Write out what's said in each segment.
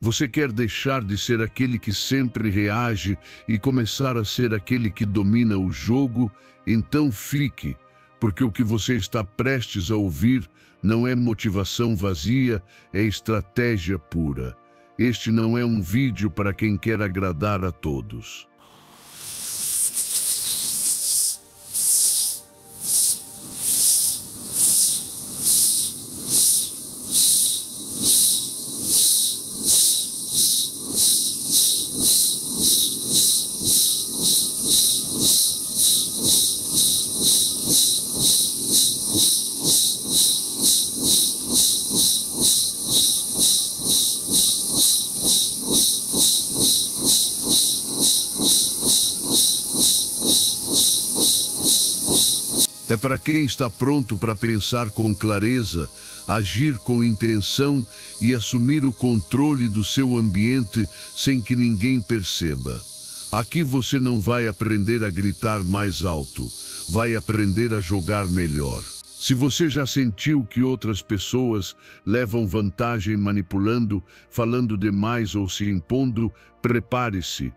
Você quer deixar de ser aquele que sempre reage e começar a ser aquele que domina o jogo? Então fique, porque o que você está prestes a ouvir não é motivação vazia, é estratégia pura. Este não é um vídeo para quem quer agradar a todos. É para quem está pronto para pensar com clareza, agir com intenção e assumir o controle do seu ambiente sem que ninguém perceba. Aqui você não vai aprender a gritar mais alto, vai aprender a jogar melhor. Se você já sentiu que outras pessoas levam vantagem manipulando, falando demais ou se impondo, prepare-se.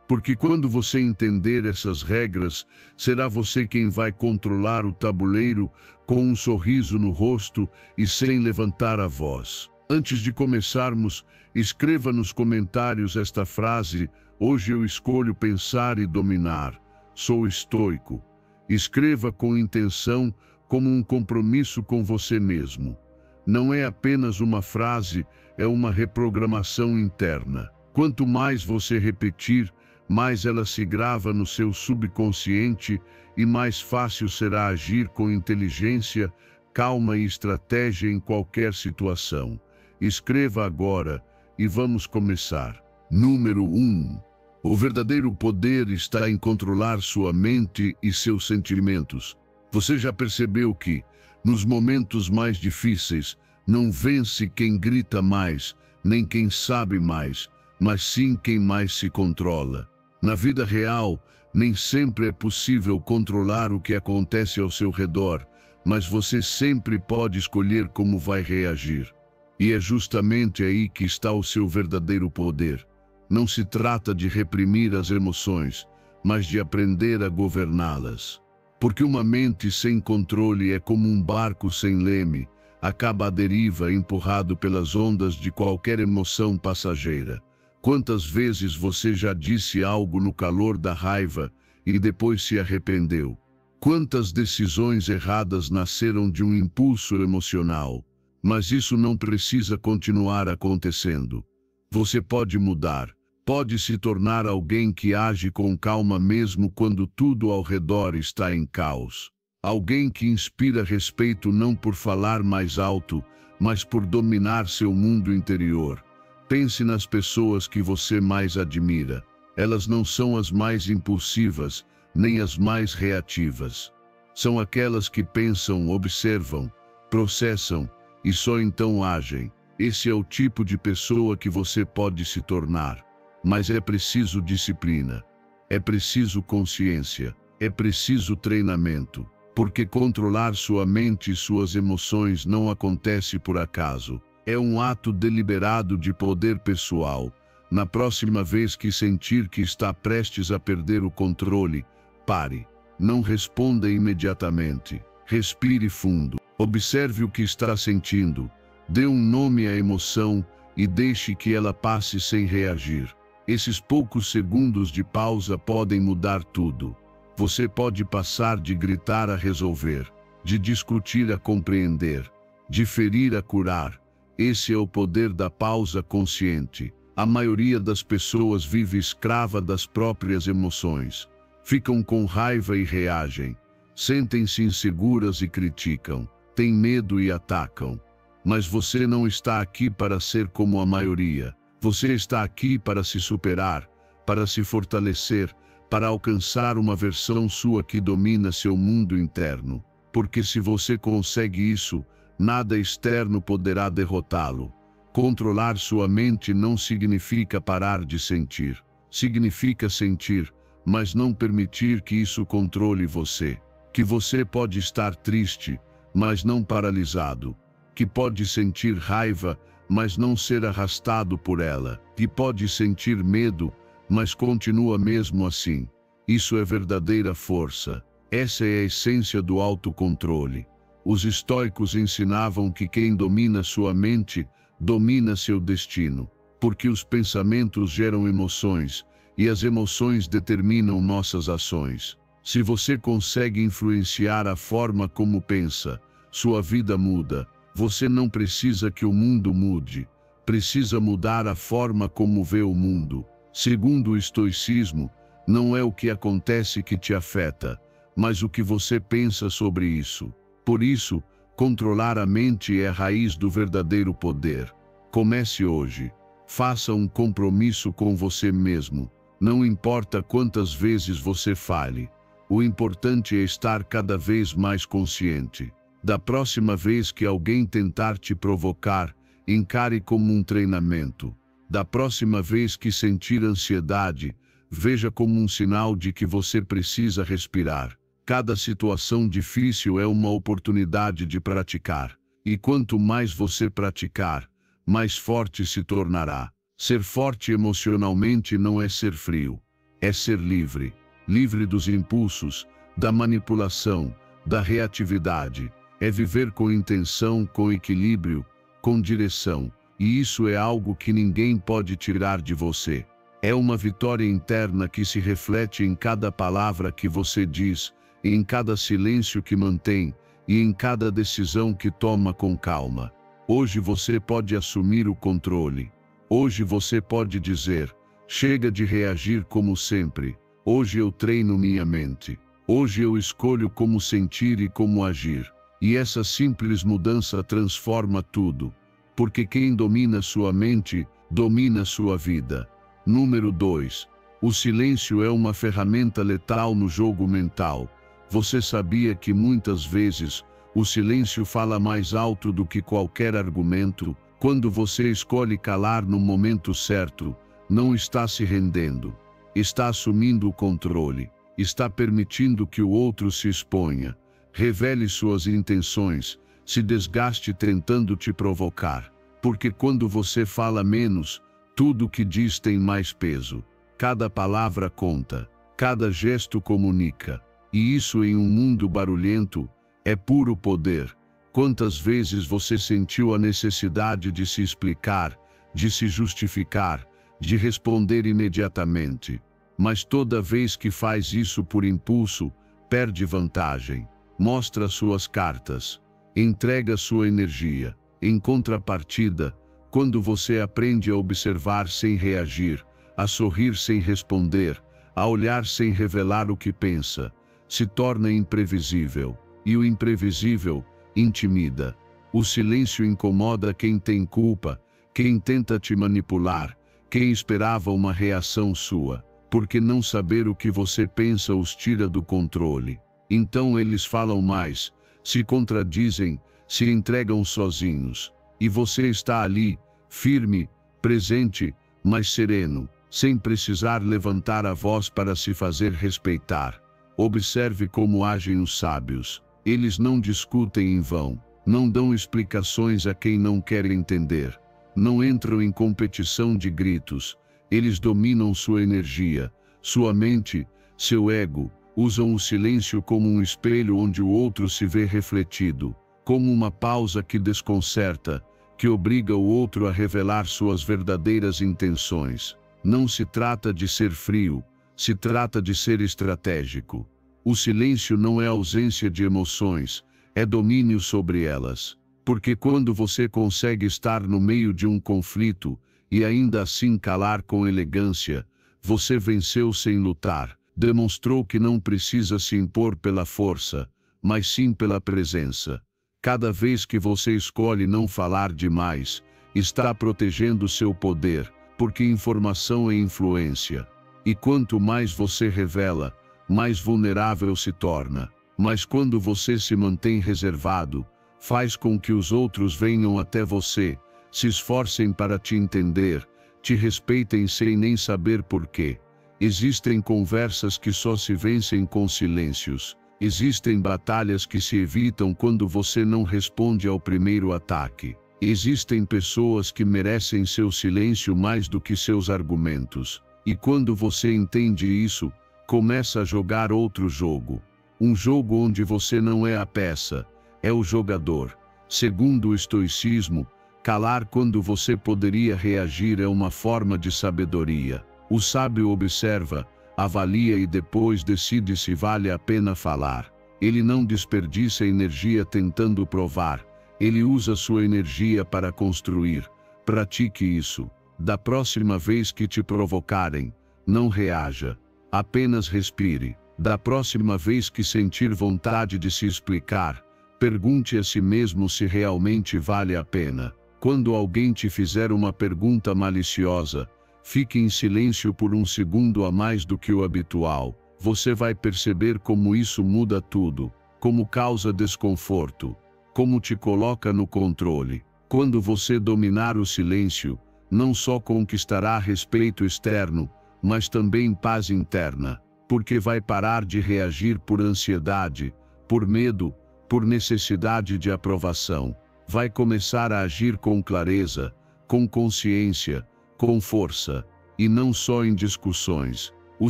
Porque quando você entender essas regras, será você quem vai controlar o tabuleiro com um sorriso no rosto e sem levantar a voz. Antes de começarmos, escreva nos comentários esta frase: hoje eu escolho pensar e dominar. Sou estoico. Escreva com intenção, como um compromisso com você mesmo. Não é apenas uma frase, é uma reprogramação interna. Quanto mais você repetir, mais ela se grava no seu subconsciente e mais fácil será agir com inteligência, calma e estratégia em qualquer situação. Escreva agora e vamos começar. Número 1. O verdadeiro poder está em controlar sua mente e seus sentimentos. Você já percebeu que, nos momentos mais difíceis, não vence quem grita mais, nem quem sabe mais, mas sim quem mais se controla. Na vida real, nem sempre é possível controlar o que acontece ao seu redor, mas você sempre pode escolher como vai reagir. E é justamente aí que está o seu verdadeiro poder. Não se trata de reprimir as emoções, mas de aprender a governá-las. Porque uma mente sem controle é como um barco sem leme, acaba à deriva empurrado pelas ondas de qualquer emoção passageira. Quantas vezes você já disse algo no calor da raiva e depois se arrependeu? Quantas decisões erradas nasceram de um impulso emocional? Mas isso não precisa continuar acontecendo. Você pode mudar, pode se tornar alguém que age com calma mesmo quando tudo ao redor está em caos. Alguém que inspira respeito não por falar mais alto, mas por dominar seu mundo interior. Pense nas pessoas que você mais admira. Elas não são as mais impulsivas, nem as mais reativas. São aquelas que pensam, observam, processam e só então agem. Esse é o tipo de pessoa que você pode se tornar. Mas é preciso disciplina, é preciso consciência, é preciso treinamento. Porque controlar sua mente e suas emoções não acontece por acaso. É um ato deliberado de poder pessoal. Na próxima vez que sentir que está prestes a perder o controle, pare. Não responda imediatamente. Respire fundo. Observe o que está sentindo. Dê um nome à emoção e deixe que ela passe sem reagir. Esses poucos segundos de pausa podem mudar tudo. Você pode passar de gritar a resolver, de discutir a compreender, de ferir a curar. Esse é o poder da pausa consciente. A maioria das pessoas vive escrava das próprias emoções. Ficam com raiva e reagem. Sentem-se inseguras e criticam. Têm medo e atacam. Mas você não está aqui para ser como a maioria. Você está aqui para se superar, para se fortalecer, para alcançar uma versão sua que domina seu mundo interno. Porque se você consegue isso, nada externo poderá derrotá-lo. Controlar sua mente não significa parar de sentir. Significa sentir, mas não permitir que isso controle você. Que você pode estar triste, mas não paralisado. Que pode sentir raiva, mas não ser arrastado por ela, e pode sentir medo, mas continua mesmo assim. Isso é verdadeira força. Essa é a essência do autocontrole. Os estoicos ensinavam que quem domina sua mente, domina seu destino, porque os pensamentos geram emoções, e as emoções determinam nossas ações. Se você consegue influenciar a forma como pensa, sua vida muda. Você não precisa que o mundo mude, precisa mudar a forma como vê o mundo. Segundo o estoicismo, não é o que acontece que te afeta, mas o que você pensa sobre isso. Por isso, controlar a mente é a raiz do verdadeiro poder. Comece hoje. Faça um compromisso com você mesmo. Não importa quantas vezes você fale. O importante é estar cada vez mais consciente. Da próxima vez que alguém tentar te provocar, encare como um treinamento. Da próxima vez que sentir ansiedade, veja como um sinal de que você precisa respirar. Cada situação difícil é uma oportunidade de praticar. E quanto mais você praticar, mais forte se tornará. Ser forte emocionalmente não é ser frio. É ser livre. Livre dos impulsos, da manipulação, da reatividade. É viver com intenção, com equilíbrio, com direção. E isso é algo que ninguém pode tirar de você. É uma vitória interna que se reflete em cada palavra que você diz, em cada silêncio que mantém e em cada decisão que toma com calma. Hoje você pode assumir o controle. Hoje você pode dizer: chega de reagir como sempre. Hoje eu treino minha mente. Hoje eu escolho como sentir e como agir. E essa simples mudança transforma tudo. Porque quem domina sua mente, domina sua vida. Número 2. O silêncio é uma ferramenta letal no jogo mental. Você sabia que muitas vezes o silêncio fala mais alto do que qualquer argumento? Quando você escolhe calar no momento certo, não está se rendendo. Está assumindo o controle. Está permitindo que o outro se exponha, revele suas intenções, se desgaste tentando te provocar. Porque quando você fala menos, tudo o que diz tem mais peso. Cada palavra conta, cada gesto comunica. E isso em um mundo barulhento, é puro poder. Quantas vezes você sentiu a necessidade de se explicar, de se justificar, de responder imediatamente? Mas toda vez que faz isso por impulso, perde vantagem. Mostra suas cartas. Entrega sua energia. Em contrapartida, quando você aprende a observar sem reagir, a sorrir sem responder, a olhar sem revelar o que pensa, se torna imprevisível. E o imprevisível intimida. O silêncio incomoda quem tem culpa, quem tenta te manipular, quem esperava uma reação sua. Porque não saber o que você pensa os tira do controle. Então eles falam mais, se contradizem, se entregam sozinhos. E você está ali, firme, presente, mas sereno, sem precisar levantar a voz para se fazer respeitar. Observe como agem os sábios. Eles não discutem em vão, não dão explicações a quem não quer entender. Não entram em competição de gritos. Eles dominam sua energia, sua mente, seu ego, usam o silêncio como um espelho onde o outro se vê refletido, como uma pausa que desconcerta, que obriga o outro a revelar suas verdadeiras intenções. Não se trata de ser frio, se trata de ser estratégico. O silêncio não é ausência de emoções, é domínio sobre elas. Porque quando você consegue estar no meio de um conflito, e ainda assim calar com elegância, você venceu sem lutar, demonstrou que não precisa se impor pela força, mas sim pela presença. Cada vez que você escolhe não falar demais, está protegendo seu poder, porque informação é influência. E quanto mais você revela, mais vulnerável se torna. Mas quando você se mantém reservado, faz com que os outros venham até você, se esforcem para te entender, te respeitem sem nem saber porquê. Existem conversas que só se vencem com silêncios. Existem batalhas que se evitam quando você não responde ao primeiro ataque. Existem pessoas que merecem seu silêncio mais do que seus argumentos. E quando você entende isso, começa a jogar outro jogo. Um jogo onde você não é a peça, é o jogador. Segundo o estoicismo, calar quando você poderia reagir é uma forma de sabedoria. O sábio observa, avalia e depois decide se vale a pena falar. Ele não desperdiça energia tentando provar. Ele usa sua energia para construir. Pratique isso. Da próxima vez que te provocarem, não reaja. Apenas respire. Da próxima vez que sentir vontade de se explicar, pergunte a si mesmo se realmente vale a pena. Quando alguém te fizer uma pergunta maliciosa, fique em silêncio por um segundo a mais do que o habitual. Você vai perceber como isso muda tudo, como causa desconforto, como te coloca no controle. Quando você dominar o silêncio, não só conquistará respeito externo, mas também paz interna, porque vai parar de reagir por ansiedade, por medo, por necessidade de aprovação. Vai começar a agir com clareza, com consciência, com força, e não só em discussões. O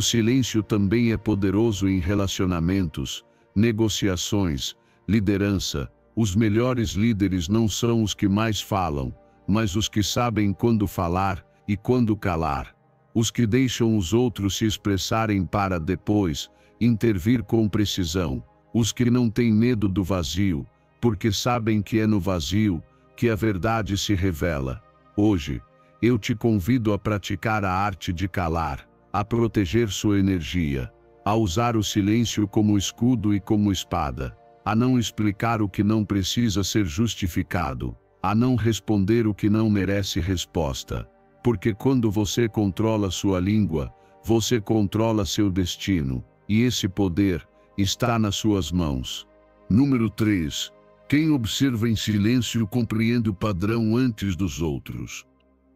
silêncio também é poderoso em relacionamentos, negociações, liderança. Os melhores líderes não são os que mais falam, mas os que sabem quando falar e quando calar. Os que deixam os outros se expressarem para depois intervir com precisão. Os que não têm medo do vazio, porque sabem que é no vazio que a verdade se revela. Hoje, eu te convido a praticar a arte de calar, a proteger sua energia, a usar o silêncio como escudo e como espada, a não explicar o que não precisa ser justificado, a não responder o que não merece resposta. Porque quando você controla sua língua, você controla seu destino, e esse poder está nas suas mãos. Número 3. Quem observa em silêncio compreende o padrão antes dos outros.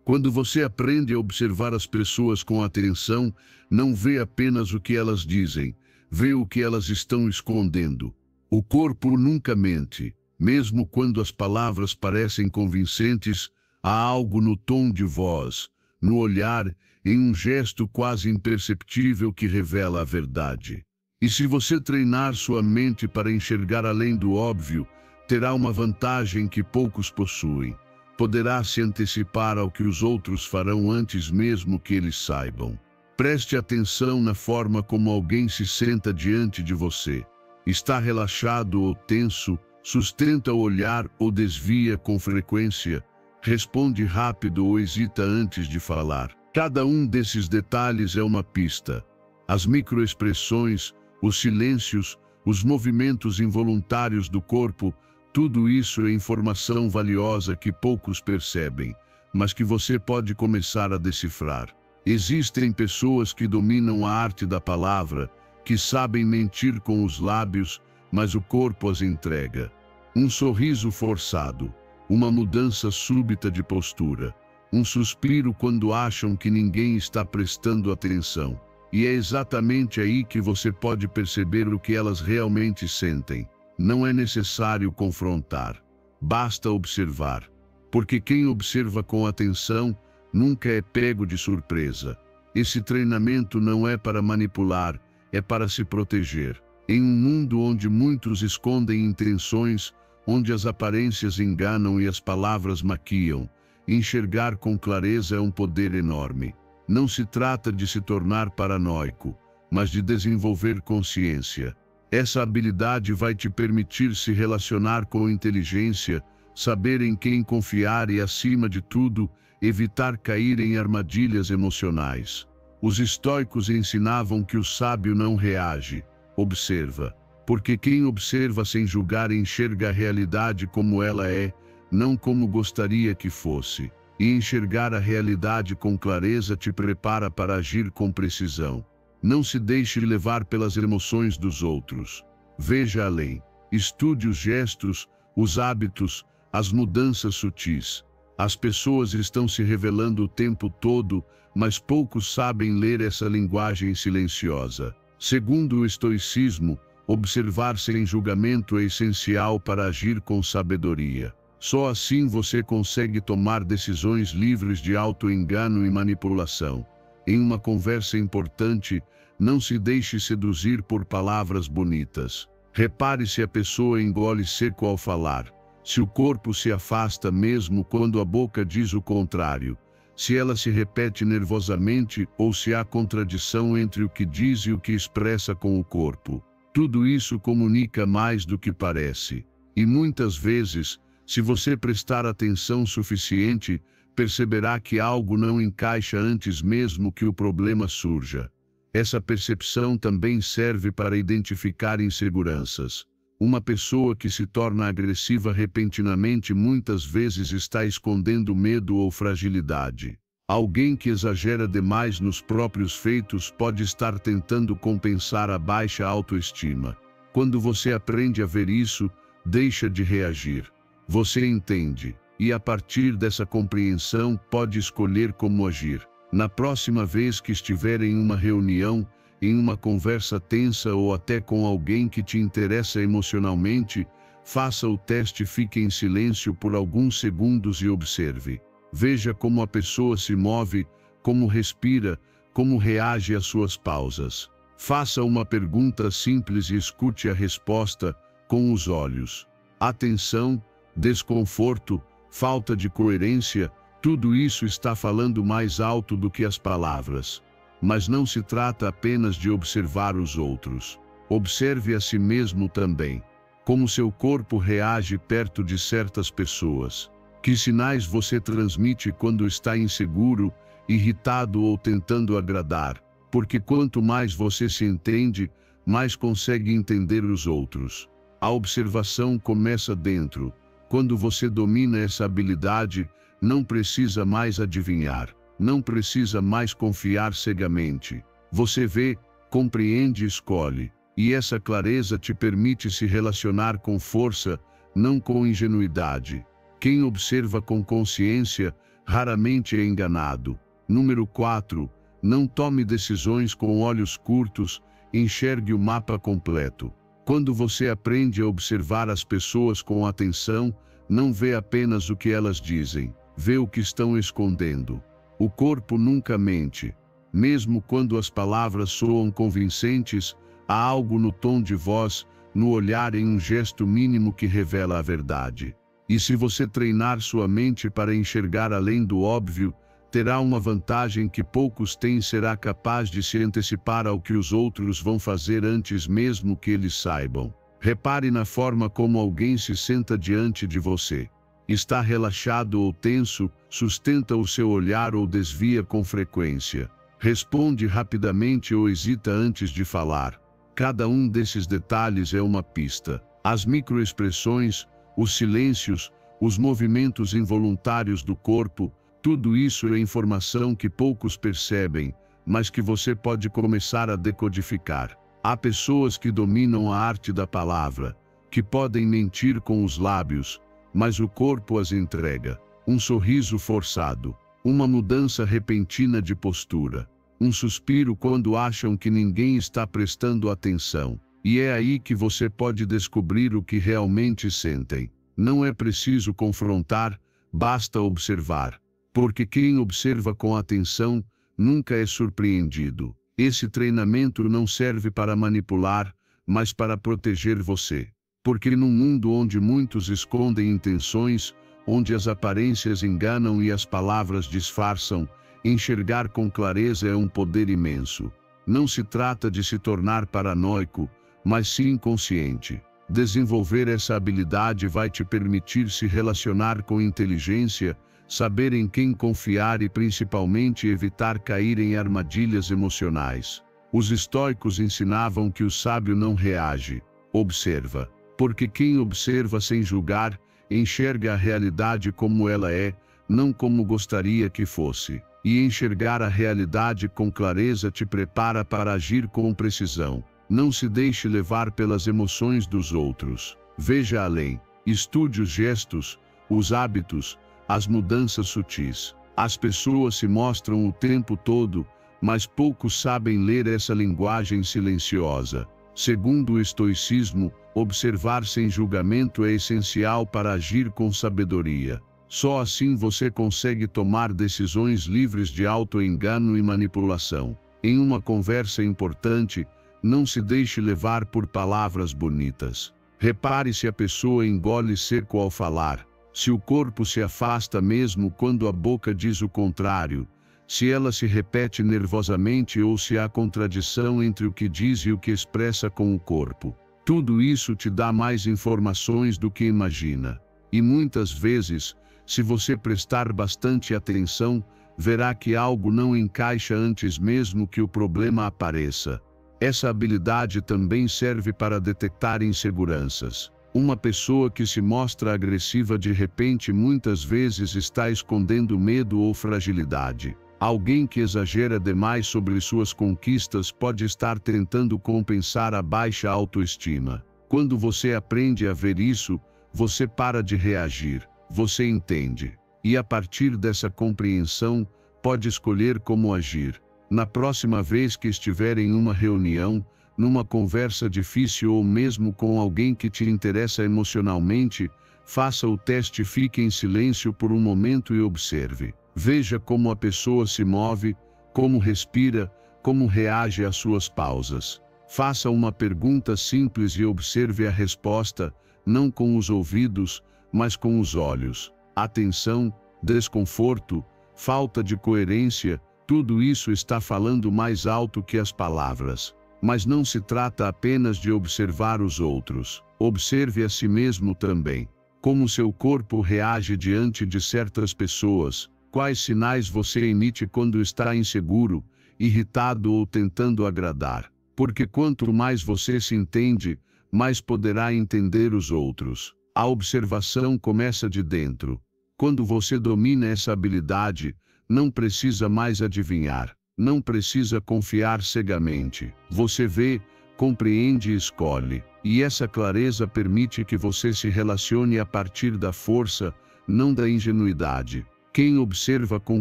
Quando você aprende a observar as pessoas com atenção, não vê apenas o que elas dizem, vê o que elas estão escondendo. O corpo nunca mente, mesmo quando as palavras parecem convincentes, há algo no tom de voz, no olhar, em um gesto quase imperceptível que revela a verdade. E se você treinar sua mente para enxergar além do óbvio, terá uma vantagem que poucos possuem. Poderá se antecipar ao que os outros farão antes mesmo que eles saibam. Preste atenção na forma como alguém se senta diante de você. Está relaxado ou tenso, sustenta o olhar ou desvia com frequência, responde rápido ou hesita antes de falar. Cada um desses detalhes é uma pista. As microexpressões, os silêncios, os movimentos involuntários do corpo, tudo isso é informação valiosa que poucos percebem, mas que você pode começar a decifrar. Existem pessoas que dominam a arte da palavra, que sabem mentir com os lábios, mas o corpo as entrega. Um sorriso forçado, uma mudança súbita de postura, um suspiro quando acham que ninguém está prestando atenção. E é exatamente aí que você pode perceber o que elas realmente sentem. Não é necessário confrontar, basta observar. Porque quem observa com atenção nunca é pego de surpresa. Esse treinamento não é para manipular, é para se proteger. Em um mundo onde muitos escondem intenções, onde as aparências enganam e as palavras maquiam, enxergar com clareza é um poder enorme. Não se trata de se tornar paranoico, mas de desenvolver consciência. Essa habilidade vai te permitir se relacionar com inteligência, saber em quem confiar e, acima de tudo, evitar cair em armadilhas emocionais. Os estoicos ensinavam que o sábio não reage, observa. Porque quem observa sem julgar enxerga a realidade como ela é, não como gostaria que fosse. E enxergar a realidade com clareza te prepara para agir com precisão. Não se deixe levar pelas emoções dos outros. Veja além. Estude os gestos, os hábitos, as mudanças sutis. As pessoas estão se revelando o tempo todo, mas poucos sabem ler essa linguagem silenciosa. Segundo o estoicismo, observar sem julgamento é essencial para agir com sabedoria. Só assim você consegue tomar decisões livres de auto-engano e manipulação. Em uma conversa importante, não se deixe seduzir por palavras bonitas. Repare se a pessoa engole seco ao falar, se o corpo se afasta mesmo quando a boca diz o contrário, se ela se repete nervosamente ou se há contradição entre o que diz e o que expressa com o corpo. Tudo isso comunica mais do que parece. E muitas vezes, se você prestar atenção suficiente, perceberá que algo não encaixa antes mesmo que o problema surja. Essa percepção também serve para identificar inseguranças. Uma pessoa que se torna agressiva repentinamente muitas vezes está escondendo medo ou fragilidade. Alguém que exagera demais nos próprios feitos pode estar tentando compensar a baixa autoestima. Quando você aprende a ver isso, deixa de reagir. Você entende, e a partir dessa compreensão pode escolher como agir. Na próxima vez que estiver em uma reunião, em uma conversa tensa ou até com alguém que te interessa emocionalmente, faça o teste, fique em silêncio por alguns segundos e observe. Veja como a pessoa se move, como respira, como reage às suas pausas. Faça uma pergunta simples e escute a resposta com os olhos. Atenção, desconforto, falta de coerência, tudo isso está falando mais alto do que as palavras. Mas não se trata apenas de observar os outros. Observe a si mesmo também. Como seu corpo reage perto de certas pessoas. Que sinais você transmite quando está inseguro, irritado ou tentando agradar? Porque quanto mais você se entende, mais consegue entender os outros. A observação começa dentro. Quando você domina essa habilidade, não precisa mais adivinhar, não precisa mais confiar cegamente. Você vê, compreende e escolhe. E essa clareza te permite se relacionar com força, não com ingenuidade. Quem observa com consciência, raramente é enganado. Número 4. Não tome decisões com olhos curtos, enxergue o mapa completo. Quando você aprende a observar as pessoas com atenção, não vê apenas o que elas dizem, vê o que estão escondendo. O corpo nunca mente. Mesmo quando as palavras soam convincentes, há algo no tom de voz, no olhar, em um gesto mínimo que revela a verdade. E se você treinar sua mente para enxergar além do óbvio, terá uma vantagem que poucos têm: será capaz de se antecipar ao que os outros vão fazer antes mesmo que eles saibam. Repare na forma como alguém se senta diante de você. Está relaxado ou tenso, sustenta o seu olhar ou desvia com frequência. Responde rapidamente ou hesita antes de falar. Cada um desses detalhes é uma pista. As microexpressões, os silêncios, os movimentos involuntários do corpo, tudo isso é informação que poucos percebem, mas que você pode começar a decodificar. Há pessoas que dominam a arte da palavra, que podem mentir com os lábios, mas o corpo as entrega. Um sorriso forçado, uma mudança repentina de postura, um suspiro quando acham que ninguém está prestando atenção. E é aí que você pode descobrir o que realmente sentem. Não é preciso confrontar, basta observar. Porque quem observa com atenção nunca é surpreendido. Esse treinamento não serve para manipular, mas para proteger você. Porque num mundo onde muitos escondem intenções, onde as aparências enganam e as palavras disfarçam, enxergar com clareza é um poder imenso. Não se trata de se tornar paranoico, mas sim consciente. Desenvolver essa habilidade vai te permitir se relacionar com inteligência, saber em quem confiar e principalmente evitar cair em armadilhas emocionais. Os estoicos ensinavam que o sábio não reage, observa. Porque quem observa sem julgar, enxerga a realidade como ela é, não como gostaria que fosse. E enxergar a realidade com clareza te prepara para agir com precisão. Não se deixe levar pelas emoções dos outros. Veja além. Estude os gestos, os hábitos, as mudanças sutis. As pessoas se mostram o tempo todo, mas poucos sabem ler essa linguagem silenciosa. Segundo o estoicismo, observar sem julgamento é essencial para agir com sabedoria. Só assim você consegue tomar decisões livres de auto-engano e manipulação. Em uma conversa importante, não se deixe levar por palavras bonitas. Repare se a pessoa engole seco ao falar, se o corpo se afasta mesmo quando a boca diz o contrário, se ela se repete nervosamente ou se há contradição entre o que diz e o que expressa com o corpo. Tudo isso te dá mais informações do que imagina. E muitas vezes, se você prestar bastante atenção, verá que algo não encaixa antes mesmo que o problema apareça. Essa habilidade também serve para detectar inseguranças. Uma pessoa que se mostra agressiva de repente muitas vezes está escondendo medo ou fragilidade. Alguém que exagera demais sobre suas conquistas pode estar tentando compensar a baixa autoestima. Quando você aprende a ver isso, você para de reagir, você entende. E a partir dessa compreensão, pode escolher como agir. Na próxima vez que estiver em uma reunião, numa conversa difícil ou mesmo com alguém que te interessa emocionalmente, faça o teste, fique em silêncio por um momento e observe. Veja como a pessoa se move, como respira, como reage às suas pausas. Faça uma pergunta simples e observe a resposta, não com os ouvidos, mas com os olhos. Atenção, desconforto, falta de coerência, tudo isso está falando mais alto que as palavras. Mas não se trata apenas de observar os outros. Observe a si mesmo também. Como seu corpo reage diante de certas pessoas. Quais sinais você emite quando está inseguro, irritado ou tentando agradar? Porque quanto mais você se entende, mais poderá entender os outros. A observação começa de dentro. Quando você domina essa habilidade, não precisa mais adivinhar, não precisa confiar cegamente. Você vê, compreende e escolhe. E essa clareza permite que você se relacione a partir da força, não da ingenuidade. Quem observa com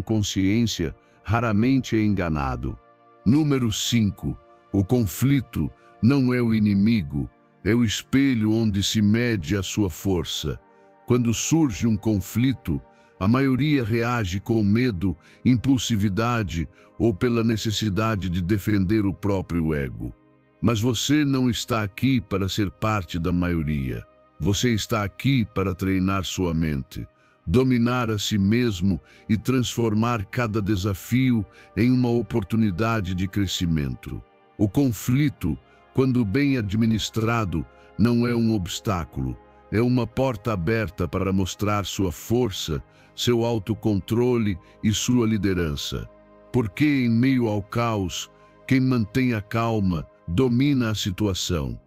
consciência, raramente é enganado. Número 5. O conflito não é o inimigo, é o espelho onde se mede a sua força. Quando surge um conflito, a maioria reage com medo, impulsividade ou pela necessidade de defender o próprio ego. Mas você não está aqui para ser parte da maioria. Você está aqui para treinar sua mente, dominar a si mesmo e transformar cada desafio em uma oportunidade de crescimento. O conflito, quando bem administrado, não é um obstáculo, é uma porta aberta para mostrar sua força, seu autocontrole e sua liderança. Porque em meio ao caos, quem mantém a calma domina a situação.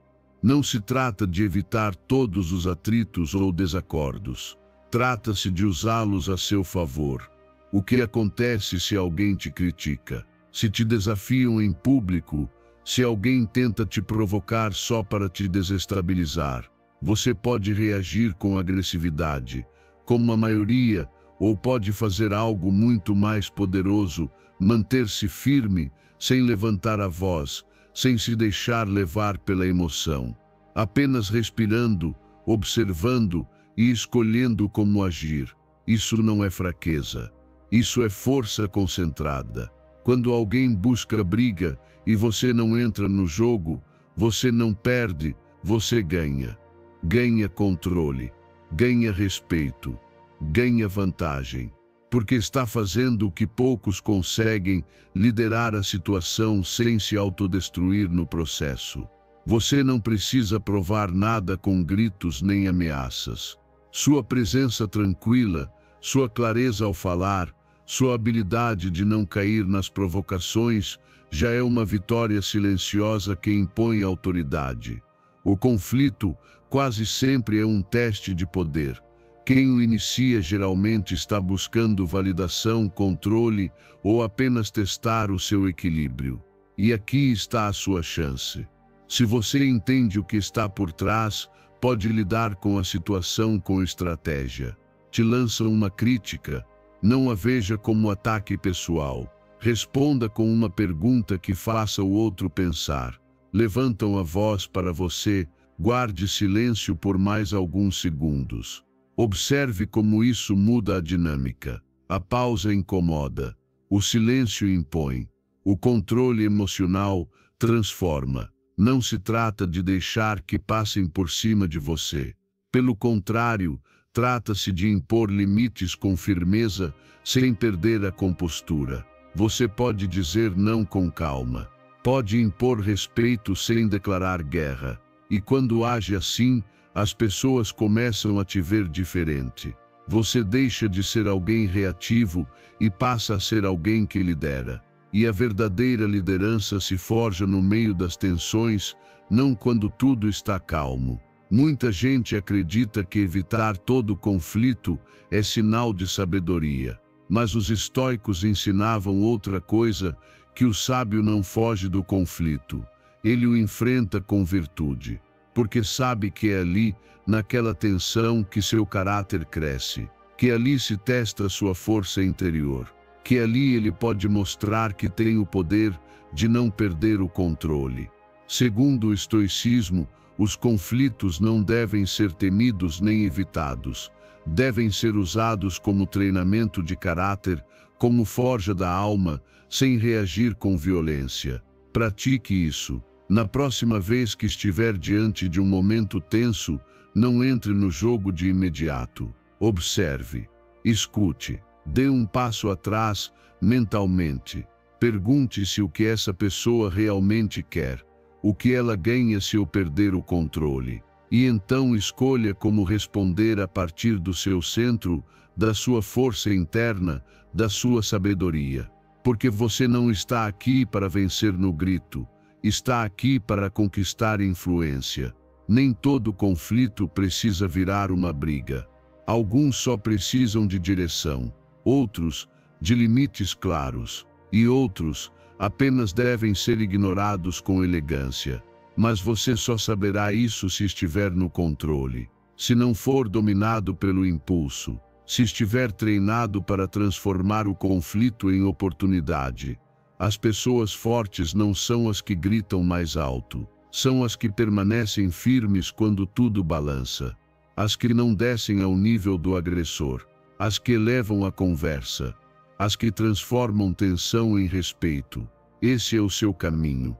Não se trata de evitar todos os atritos ou desacordos. Trata-se de usá-los a seu favor. O que acontece se alguém te critica? Se te desafiam em público? Se alguém tenta te provocar só para te desestabilizar? Você pode reagir com agressividade, como a maioria, ou pode fazer algo muito mais poderoso, manter-se firme, sem levantar a voz, sem se deixar levar pela emoção. Apenas respirando, observando e escolhendo como agir. Isso não é fraqueza. Isso é força concentrada. Quando alguém busca briga e você não entra no jogo, você não perde, você ganha. Ganha controle, ganha respeito, ganha vantagem. Porque está fazendo o que poucos conseguem, liderar a situação sem se autodestruir no processo. Você não precisa provar nada com gritos nem ameaças. Sua presença tranquila, sua clareza ao falar, sua habilidade de não cair nas provocações, já é uma vitória silenciosa que impõe autoridade. O conflito quase sempre é um teste de poder. Quem o inicia geralmente está buscando validação, controle ou apenas testar o seu equilíbrio. E aqui está a sua chance. Se você entende o que está por trás, pode lidar com a situação com estratégia. Te lançam uma crítica, não a veja como ataque pessoal. Responda com uma pergunta que faça o outro pensar. levantam a voz para você, guarde silêncio por mais alguns segundos. Observe como isso muda a dinâmica. A pausa incomoda, o silêncio impõe, o controle emocional transforma. Não se trata de deixar que passem por cima de você. Pelo contrário, trata-se de impor limites com firmeza, sem perder a compostura. Você pode dizer não com calma. Pode impor respeito sem declarar guerra. E quando age assim, as pessoas começam a te ver diferente. Você deixa de ser alguém reativo e passa a ser alguém que lidera. E a verdadeira liderança se forja no meio das tensões, não quando tudo está calmo. Muita gente acredita que evitar todo conflito é sinal de sabedoria. Mas os estoicos ensinavam outra coisa, que o sábio não foge do conflito. Ele o enfrenta com virtude, porque sabe que é ali, naquela tensão, que seu caráter cresce, que ali se testa sua força interior, que ali ele pode mostrar que tem o poder de não perder o controle. Segundo o estoicismo, os conflitos não devem ser temidos nem evitados. Devem ser usados como treinamento de caráter, como forja da alma, sem reagir com violência. Pratique isso. Na próxima vez que estiver diante de um momento tenso, não entre no jogo de imediato. Observe, escute, dê um passo atrás, mentalmente. Pergunte-se o que essa pessoa realmente quer, o que ela ganha se eu perder o controle. E então escolha como responder a partir do seu centro, da sua força interna, da sua sabedoria. Porque você não está aqui para vencer no grito, está aqui para conquistar influência. Nem todo conflito precisa virar uma briga. Alguns só precisam de direção, outros, de limites claros, e outros, apenas devem ser ignorados com elegância. Mas você só saberá isso se estiver no controle, se não for dominado pelo impulso, se estiver treinado para transformar o conflito em oportunidade. As pessoas fortes não são as que gritam mais alto, são as que permanecem firmes quando tudo balança, as que não descem ao nível do agressor, as que elevam a conversa, as que transformam tensão em respeito. Esse é o seu caminho.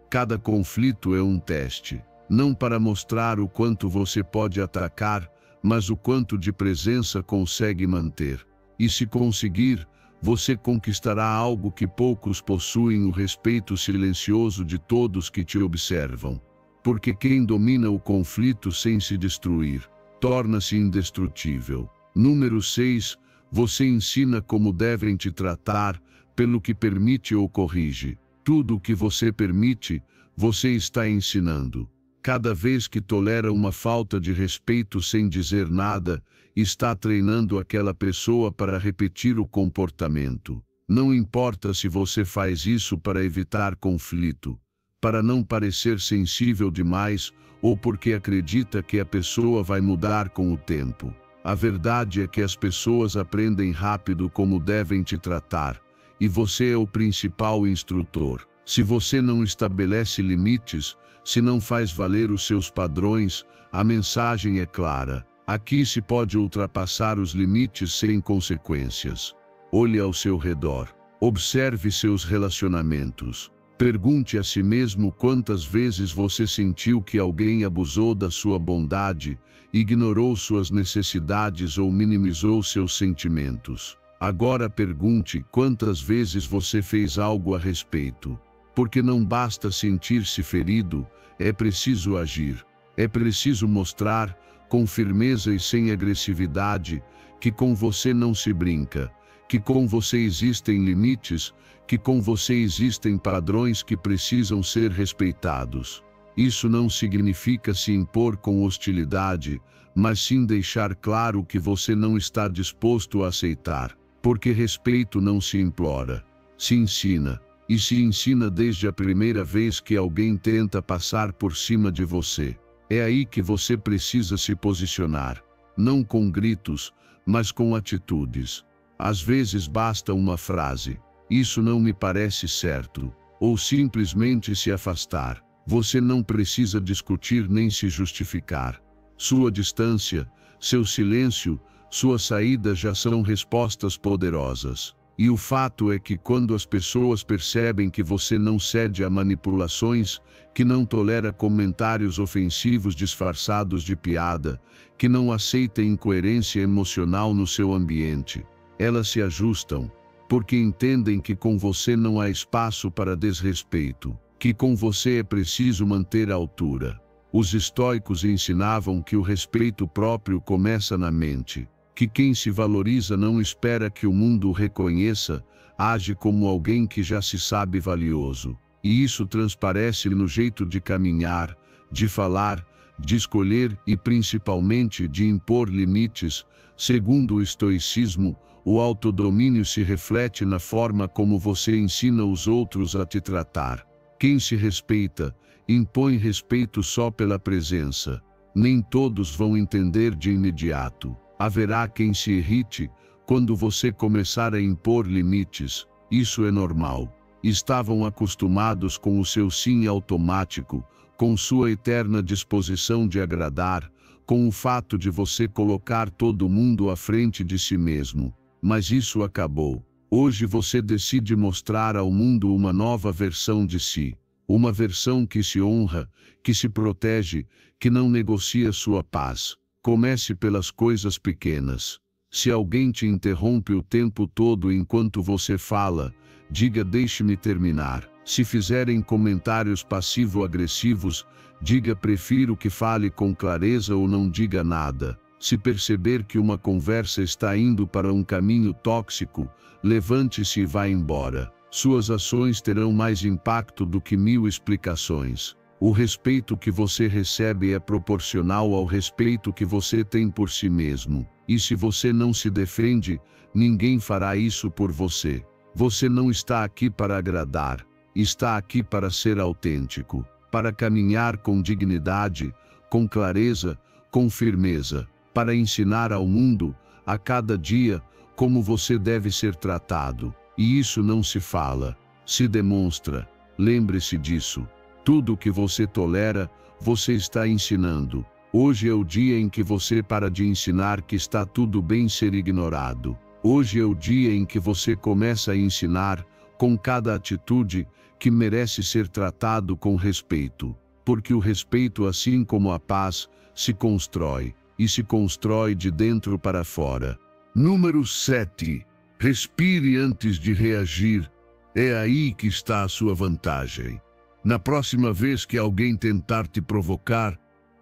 Cada conflito é um teste, não para mostrar o quanto você pode atacar, mas o quanto de presença consegue manter. E se conseguir, você conquistará algo que poucos possuem: o respeito silencioso de todos que te observam. Porque quem domina o conflito sem se destruir, torna-se indestrutível. Número 6. Você ensina como devem te tratar, pelo que permite ou corrige. Tudo o que você permite, você está ensinando. Cada vez que tolera uma falta de respeito sem dizer nada, está treinando aquela pessoa para repetir o comportamento. Não importa se você faz isso para evitar conflito, para não parecer sensível demais, ou porque acredita que a pessoa vai mudar com o tempo. A verdade é que as pessoas aprendem rápido como devem te tratar, e você é o principal instrutor. Se você não estabelece limites, se não faz valer os seus padrões, a mensagem é clara. Aqui se pode ultrapassar os limites sem consequências. Olhe ao seu redor. Observe seus relacionamentos. Pergunte a si mesmo quantas vezes você sentiu que alguém abusou da sua bondade, ignorou suas necessidades ou minimizou seus sentimentos. Agora pergunte quantas vezes você fez algo a respeito. Porque não basta sentir-se ferido, é preciso agir. É preciso mostrar, com firmeza e sem agressividade, que com você não se brinca, que com você existem limites, que com você existem padrões que precisam ser respeitados. Isso não significa se impor com hostilidade, mas sim deixar claro que você não está disposto a aceitar. Porque respeito não se implora, se ensina. E se ensina desde a primeira vez que alguém tenta passar por cima de você. É aí que você precisa se posicionar, não com gritos, mas com atitudes. Às vezes basta uma frase: "Isso não me parece certo", ou simplesmente se afastar. Você não precisa discutir nem se justificar. Sua distância, seu silêncio, sua saída já são respostas poderosas. E o fato é que quando as pessoas percebem que você não cede a manipulações, que não tolera comentários ofensivos disfarçados de piada, que não aceita incoerência emocional no seu ambiente, elas se ajustam, porque entendem que com você não há espaço para desrespeito, que com você é preciso manter a altura. Os estoicos ensinavam que o respeito próprio começa na mente, que quem se valoriza não espera que o mundo o reconheça, age como alguém que já se sabe valioso. E isso transparece no jeito de caminhar, de falar, de escolher e principalmente de impor limites. Segundo o estoicismo, o autodomínio se reflete na forma como você ensina os outros a te tratar. Quem se respeita, impõe respeito só pela presença. Nem todos vão entender de imediato. Haverá quem se irrite quando você começar a impor limites. Isso é normal. Estavam acostumados com o seu sim automático, com sua eterna disposição de agradar, com o fato de você colocar todo mundo à frente de si mesmo. Mas isso acabou. Hoje você decide mostrar ao mundo uma nova versão de si. Uma versão que se honra, que se protege, que não negocia sua paz. Comece pelas coisas pequenas. Se alguém te interrompe o tempo todo enquanto você fala, diga deixe-me terminar. Se fizerem comentários passivo-agressivos, diga prefiro que fale com clareza ou não diga nada. Se perceber que uma conversa está indo para um caminho tóxico, levante-se e vá embora. Suas ações terão mais impacto do que 1000 explicações. O respeito que você recebe é proporcional ao respeito que você tem por si mesmo. E se você não se defende, ninguém fará isso por você. Você não está aqui para agradar, está aqui para ser autêntico, para caminhar com dignidade, com clareza, com firmeza, para ensinar ao mundo, a cada dia, como você deve ser tratado. E isso não se fala, se demonstra. Lembre-se disso. Tudo o que você tolera, você está ensinando. Hoje é o dia em que você para de ensinar que está tudo bem ser ignorado. Hoje é o dia em que você começa a ensinar, com cada atitude, que merece ser tratado com respeito. Porque o respeito, assim como a paz, se constrói, e se constrói de dentro para fora. Número 7. Respire antes de reagir. É aí que está a sua vantagem. Na próxima vez que alguém tentar te provocar,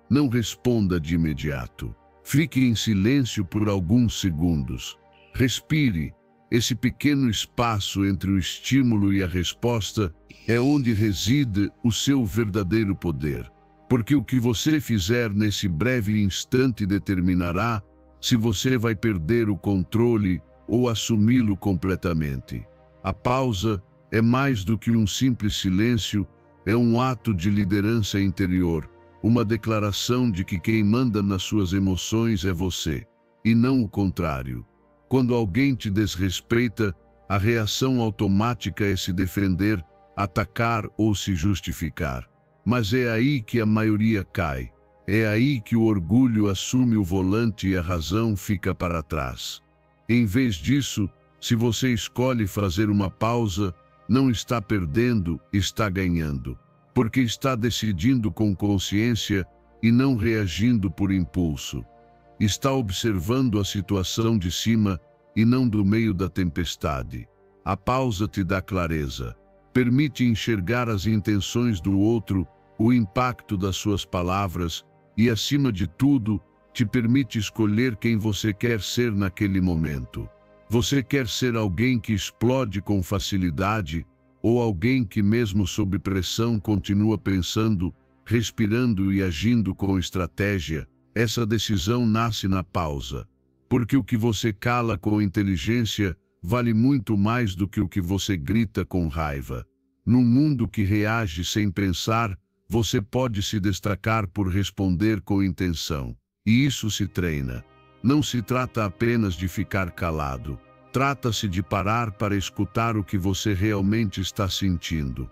não responda de imediato. Fique em silêncio por alguns segundos. Respire. Esse pequeno espaço entre o estímulo e a resposta é onde reside o seu verdadeiro poder. Porque o que você fizer nesse breve instante determinará se você vai perder o controle ou assumi-lo completamente. A pausa é mais do que um simples silêncio, é um ato de liderança interior, uma declaração de que quem manda nas suas emoções é você, e não o contrário. Quando alguém te desrespeita, a reação automática é se defender, atacar ou se justificar. Mas é aí que a maioria cai. É aí que o orgulho assume o volante e a razão fica para trás. Em vez disso, se você escolhe fazer uma pausa, não está perdendo, está ganhando. Porque está decidindo com consciência e não reagindo por impulso. Está observando a situação de cima e não do meio da tempestade. A pausa te dá clareza. Permite enxergar as intenções do outro, o impacto das suas palavras e, acima de tudo, te permite escolher quem você quer ser naquele momento. Você quer ser alguém que explode com facilidade ou alguém que, mesmo sob pressão, continua pensando, respirando e agindo com estratégia? Essa decisão nasce na pausa. Porque o que você cala com inteligência vale muito mais do que o que você grita com raiva. Num mundo que reage sem pensar, você pode se destacar por responder com intenção. E isso se treina. Não se trata apenas de ficar calado. Trata-se de parar para escutar o que você realmente está sentindo.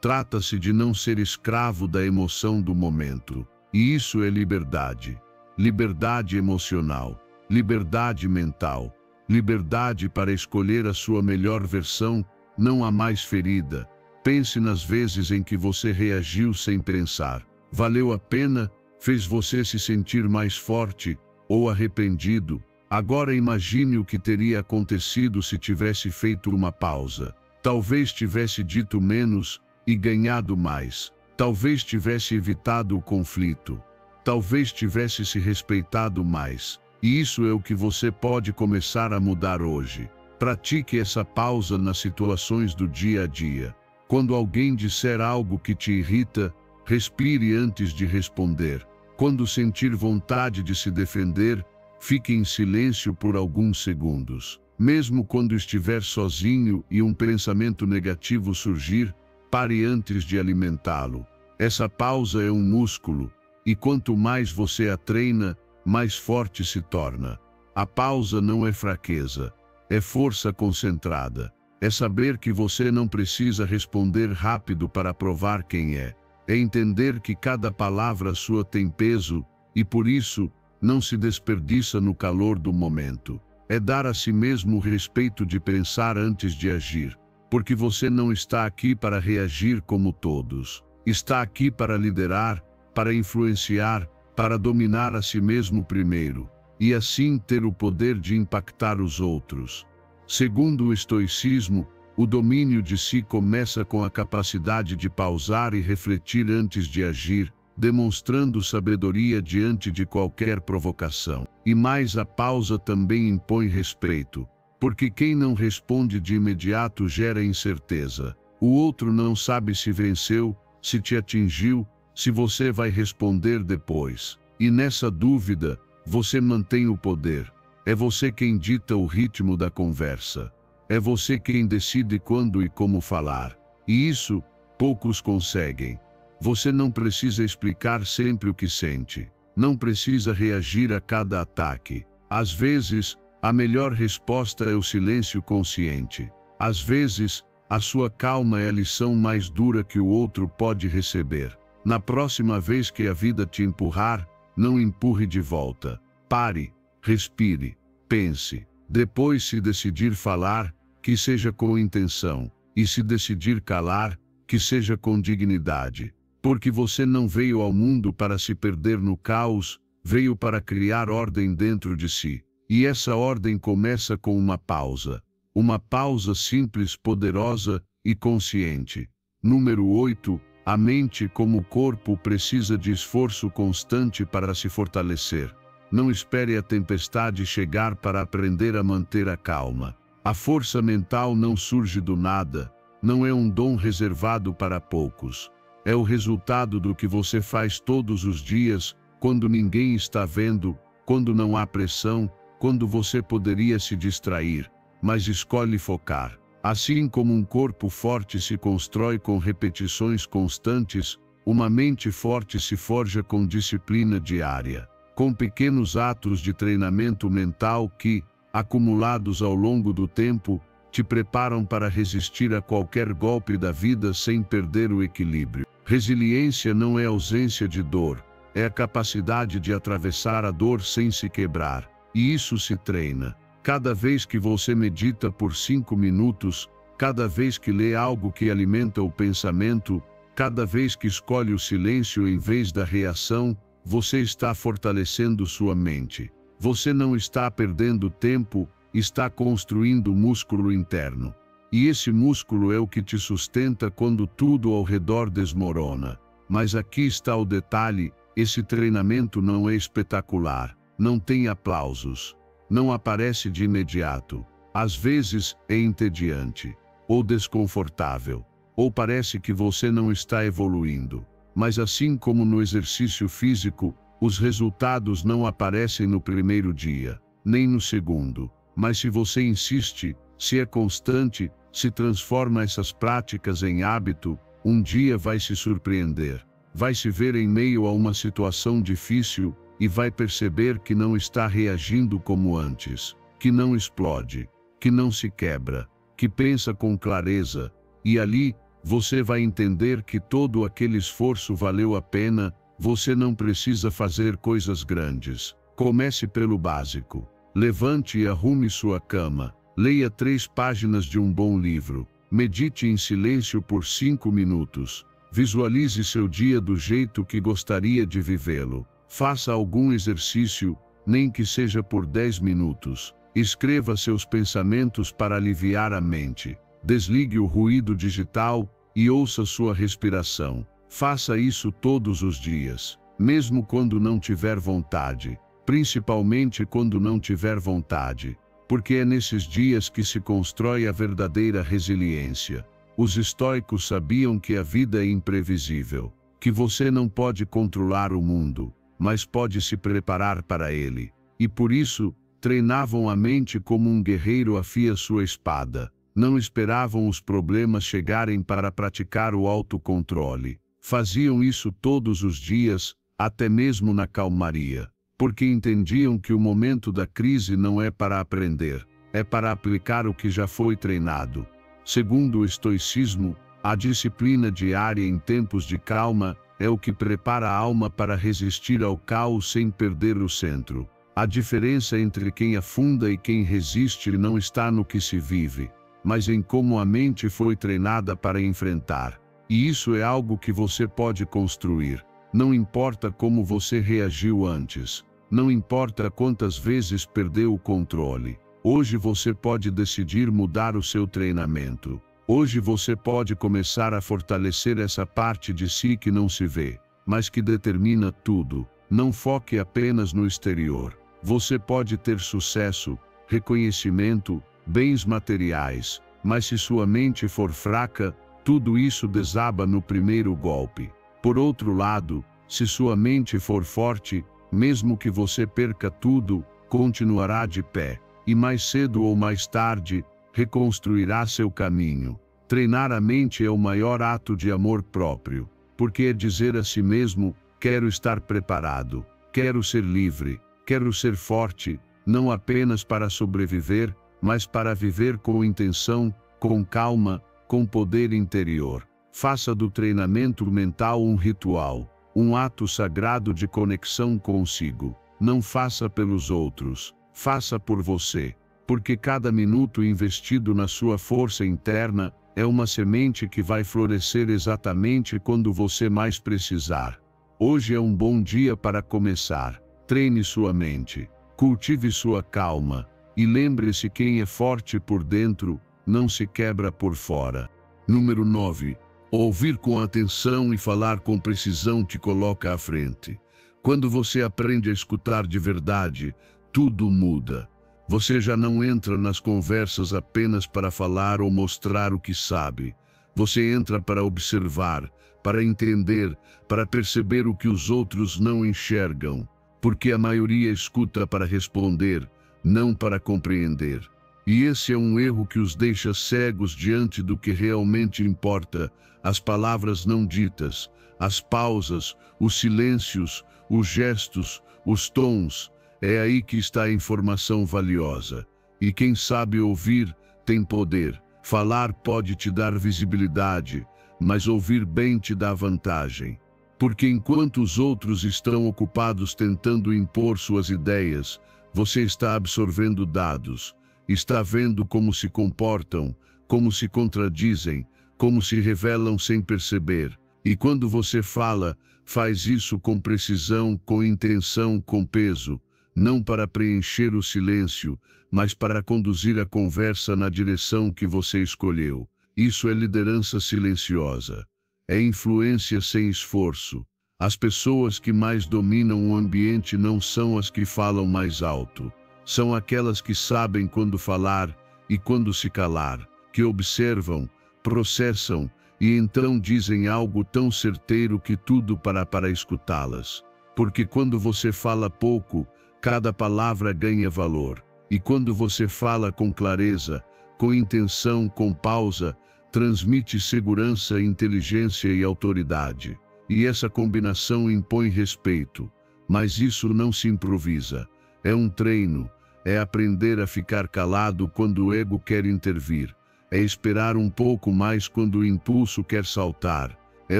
Trata-se de não ser escravo da emoção do momento. E isso é liberdade. Liberdade emocional, liberdade mental, liberdade para escolher a sua melhor versão. Não há mais ferida. Pense nas vezes em que você reagiu sem pensar. Valeu a pena? Fez você se sentir mais forte ou arrependido? Agora imagine o que teria acontecido se tivesse feito uma pausa. Talvez tivesse dito menos e ganhado mais. Talvez tivesse evitado o conflito. Talvez tivesse se respeitado mais. E isso é o que você pode começar a mudar hoje. Pratique essa pausa nas situações do dia a dia. Quando alguém disser algo que te irrita, respire antes de responder. Quando sentir vontade de se defender, fique em silêncio por alguns segundos. Mesmo quando estiver sozinho e um pensamento negativo surgir, pare antes de alimentá-lo. Essa pausa é um músculo, e quanto mais você a treina, mais forte se torna. A pausa não é fraqueza, é força concentrada. É saber que você não precisa responder rápido para provar quem é. É entender que cada palavra sua tem peso, e por isso, não se desperdiça no calor do momento. É dar a si mesmo o respeito de pensar antes de agir, porque você não está aqui para reagir como todos. Está aqui para liderar, para influenciar, para dominar a si mesmo primeiro, e assim ter o poder de impactar os outros. Segundo o estoicismo, o domínio de si começa com a capacidade de pausar e refletir antes de agir, demonstrando sabedoria diante de qualquer provocação. E mais, a pausa também impõe respeito, porque quem não responde de imediato gera incerteza. O outro não sabe se venceu, se te atingiu, se você vai responder depois. E nessa dúvida, você mantém o poder. É você quem dita o ritmo da conversa. É você quem decide quando e como falar. E isso, poucos conseguem. Você não precisa explicar sempre o que sente. Não precisa reagir a cada ataque. Às vezes, a melhor resposta é o silêncio consciente. Às vezes, a sua calma é a lição mais dura que o outro pode receber. Na próxima vez que a vida te empurrar, não empurre de volta. Pare, respire, pense. Depois, se decidir falar, que seja com intenção. E se decidir calar, que seja com dignidade. Porque você não veio ao mundo para se perder no caos, veio para criar ordem dentro de si. E essa ordem começa com uma pausa. Uma pausa simples, poderosa e consciente. Número 8. A mente, como o corpo, precisa de esforço constante para se fortalecer. Não espere a tempestade chegar para aprender a manter a calma. A força mental não surge do nada, não é um dom reservado para poucos. É o resultado do que você faz todos os dias, quando ninguém está vendo, quando não há pressão, quando você poderia se distrair, mas escolhe focar. Assim como um corpo forte se constrói com repetições constantes, uma mente forte se forja com disciplina diária, com pequenos atos de treinamento mental que, acumulados ao longo do tempo, te preparam para resistir a qualquer golpe da vida sem perder o equilíbrio. Resiliência não é ausência de dor, é a capacidade de atravessar a dor sem se quebrar, e isso se treina. Cada vez que você medita por 5 minutos, cada vez que lê algo que alimenta o pensamento, cada vez que escolhe o silêncio em vez da reação, você está fortalecendo sua mente. Você não está perdendo tempo, está construindo músculo interno. E esse músculo é o que te sustenta quando tudo ao redor desmorona. Mas aqui está o detalhe: esse treinamento não é espetacular, não tem aplausos. Não aparece de imediato. Às vezes é entediante, ou desconfortável, ou parece que você não está evoluindo. Mas assim como no exercício físico, os resultados não aparecem no primeiro dia, nem no segundo. Mas se você insiste, se é constante, se transforma essas práticas em hábito, um dia vai se surpreender. Vai se ver em meio a uma situação difícil, e vai perceber que não está reagindo como antes, que não explode, que não se quebra, que pensa com clareza, e ali, você vai entender que todo aquele esforço valeu a pena. Você não precisa fazer coisas grandes. Comece pelo básico. Levante e arrume sua cama. Leia 3 páginas de um bom livro. Medite em silêncio por 5 minutos. Visualize seu dia do jeito que gostaria de vivê-lo. Faça algum exercício, nem que seja por 10 minutos. Escreva seus pensamentos para aliviar a mente. Desligue o ruído digital e ouça sua respiração. Faça isso todos os dias, mesmo quando não tiver vontade, principalmente quando não tiver vontade, porque é nesses dias que se constrói a verdadeira resiliência. Os estoicos sabiam que a vida é imprevisível, que você não pode controlar o mundo, mas pode se preparar para ele, e por isso, treinavam a mente como um guerreiro afia sua espada. Não esperavam os problemas chegarem para praticar o autocontrole. Faziam isso todos os dias, até mesmo na calmaria, porque entendiam que o momento da crise não é para aprender, é para aplicar o que já foi treinado. Segundo o estoicismo, a disciplina diária em tempos de calma é o que prepara a alma para resistir ao caos sem perder o centro. A diferença entre quem afunda e quem resiste não está no que se vive, mas em como a mente foi treinada para enfrentar. E isso é algo que você pode construir. Não importa como você reagiu antes. Não importa quantas vezes perdeu o controle. Hoje você pode decidir mudar o seu treinamento. Hoje você pode começar a fortalecer essa parte de si que não se vê, mas que determina tudo. Não foque apenas no exterior. Você pode ter sucesso, reconhecimento, bens materiais, mas se sua mente for fraca, tudo isso desaba no primeiro golpe. Por outro lado, se sua mente for forte, mesmo que você perca tudo, continuará de pé, e mais cedo ou mais tarde, reconstruirá seu caminho. Treinar a mente é o maior ato de amor próprio, porque é dizer a si mesmo: quero estar preparado, quero ser livre, quero ser forte, não apenas para sobreviver, mas para viver com intenção, com calma, com poder interior. Faça do treinamento mental um ritual, um ato sagrado de conexão consigo. Não faça pelos outros, faça por você, porque cada minuto investido na sua força interna é uma semente que vai florescer exatamente quando você mais precisar. Hoje é um bom dia para começar. Treine sua mente, cultive sua calma, e lembre-se: quem é forte por dentro, não se quebra por fora. Número 9. Ouvir com atenção e falar com precisão te coloca à frente. Quando você aprende a escutar de verdade, tudo muda. Você já não entra nas conversas apenas para falar ou mostrar o que sabe. Você entra para observar, para entender, para perceber o que os outros não enxergam. Porque a maioria escuta para responder, não para compreender. E esse é um erro que os deixa cegos diante do que realmente importa: as palavras não ditas, as pausas, os silêncios, os gestos, os tons. É aí que está a informação valiosa. E quem sabe ouvir, tem poder. Falar pode te dar visibilidade, mas ouvir bem te dá vantagem. Porque enquanto os outros estão ocupados tentando impor suas ideias, você está absorvendo dados, está vendo como se comportam, como se contradizem, como se revelam sem perceber. E quando você fala, faz isso com precisão, com intenção, com peso, não para preencher o silêncio, mas para conduzir a conversa na direção que você escolheu. Isso é liderança silenciosa. É influência sem esforço. As pessoas que mais dominam o ambiente não são as que falam mais alto. São aquelas que sabem quando falar e quando se calar, que observam, processam e então dizem algo tão certeiro que tudo para escutá-las. Porque quando você fala pouco, cada palavra ganha valor. E quando você fala com clareza, com intenção, com pausa, transmite segurança, inteligência e autoridade. E essa combinação impõe respeito. Mas isso não se improvisa. É um treino. É aprender a ficar calado quando o ego quer intervir. É esperar um pouco mais quando o impulso quer saltar. É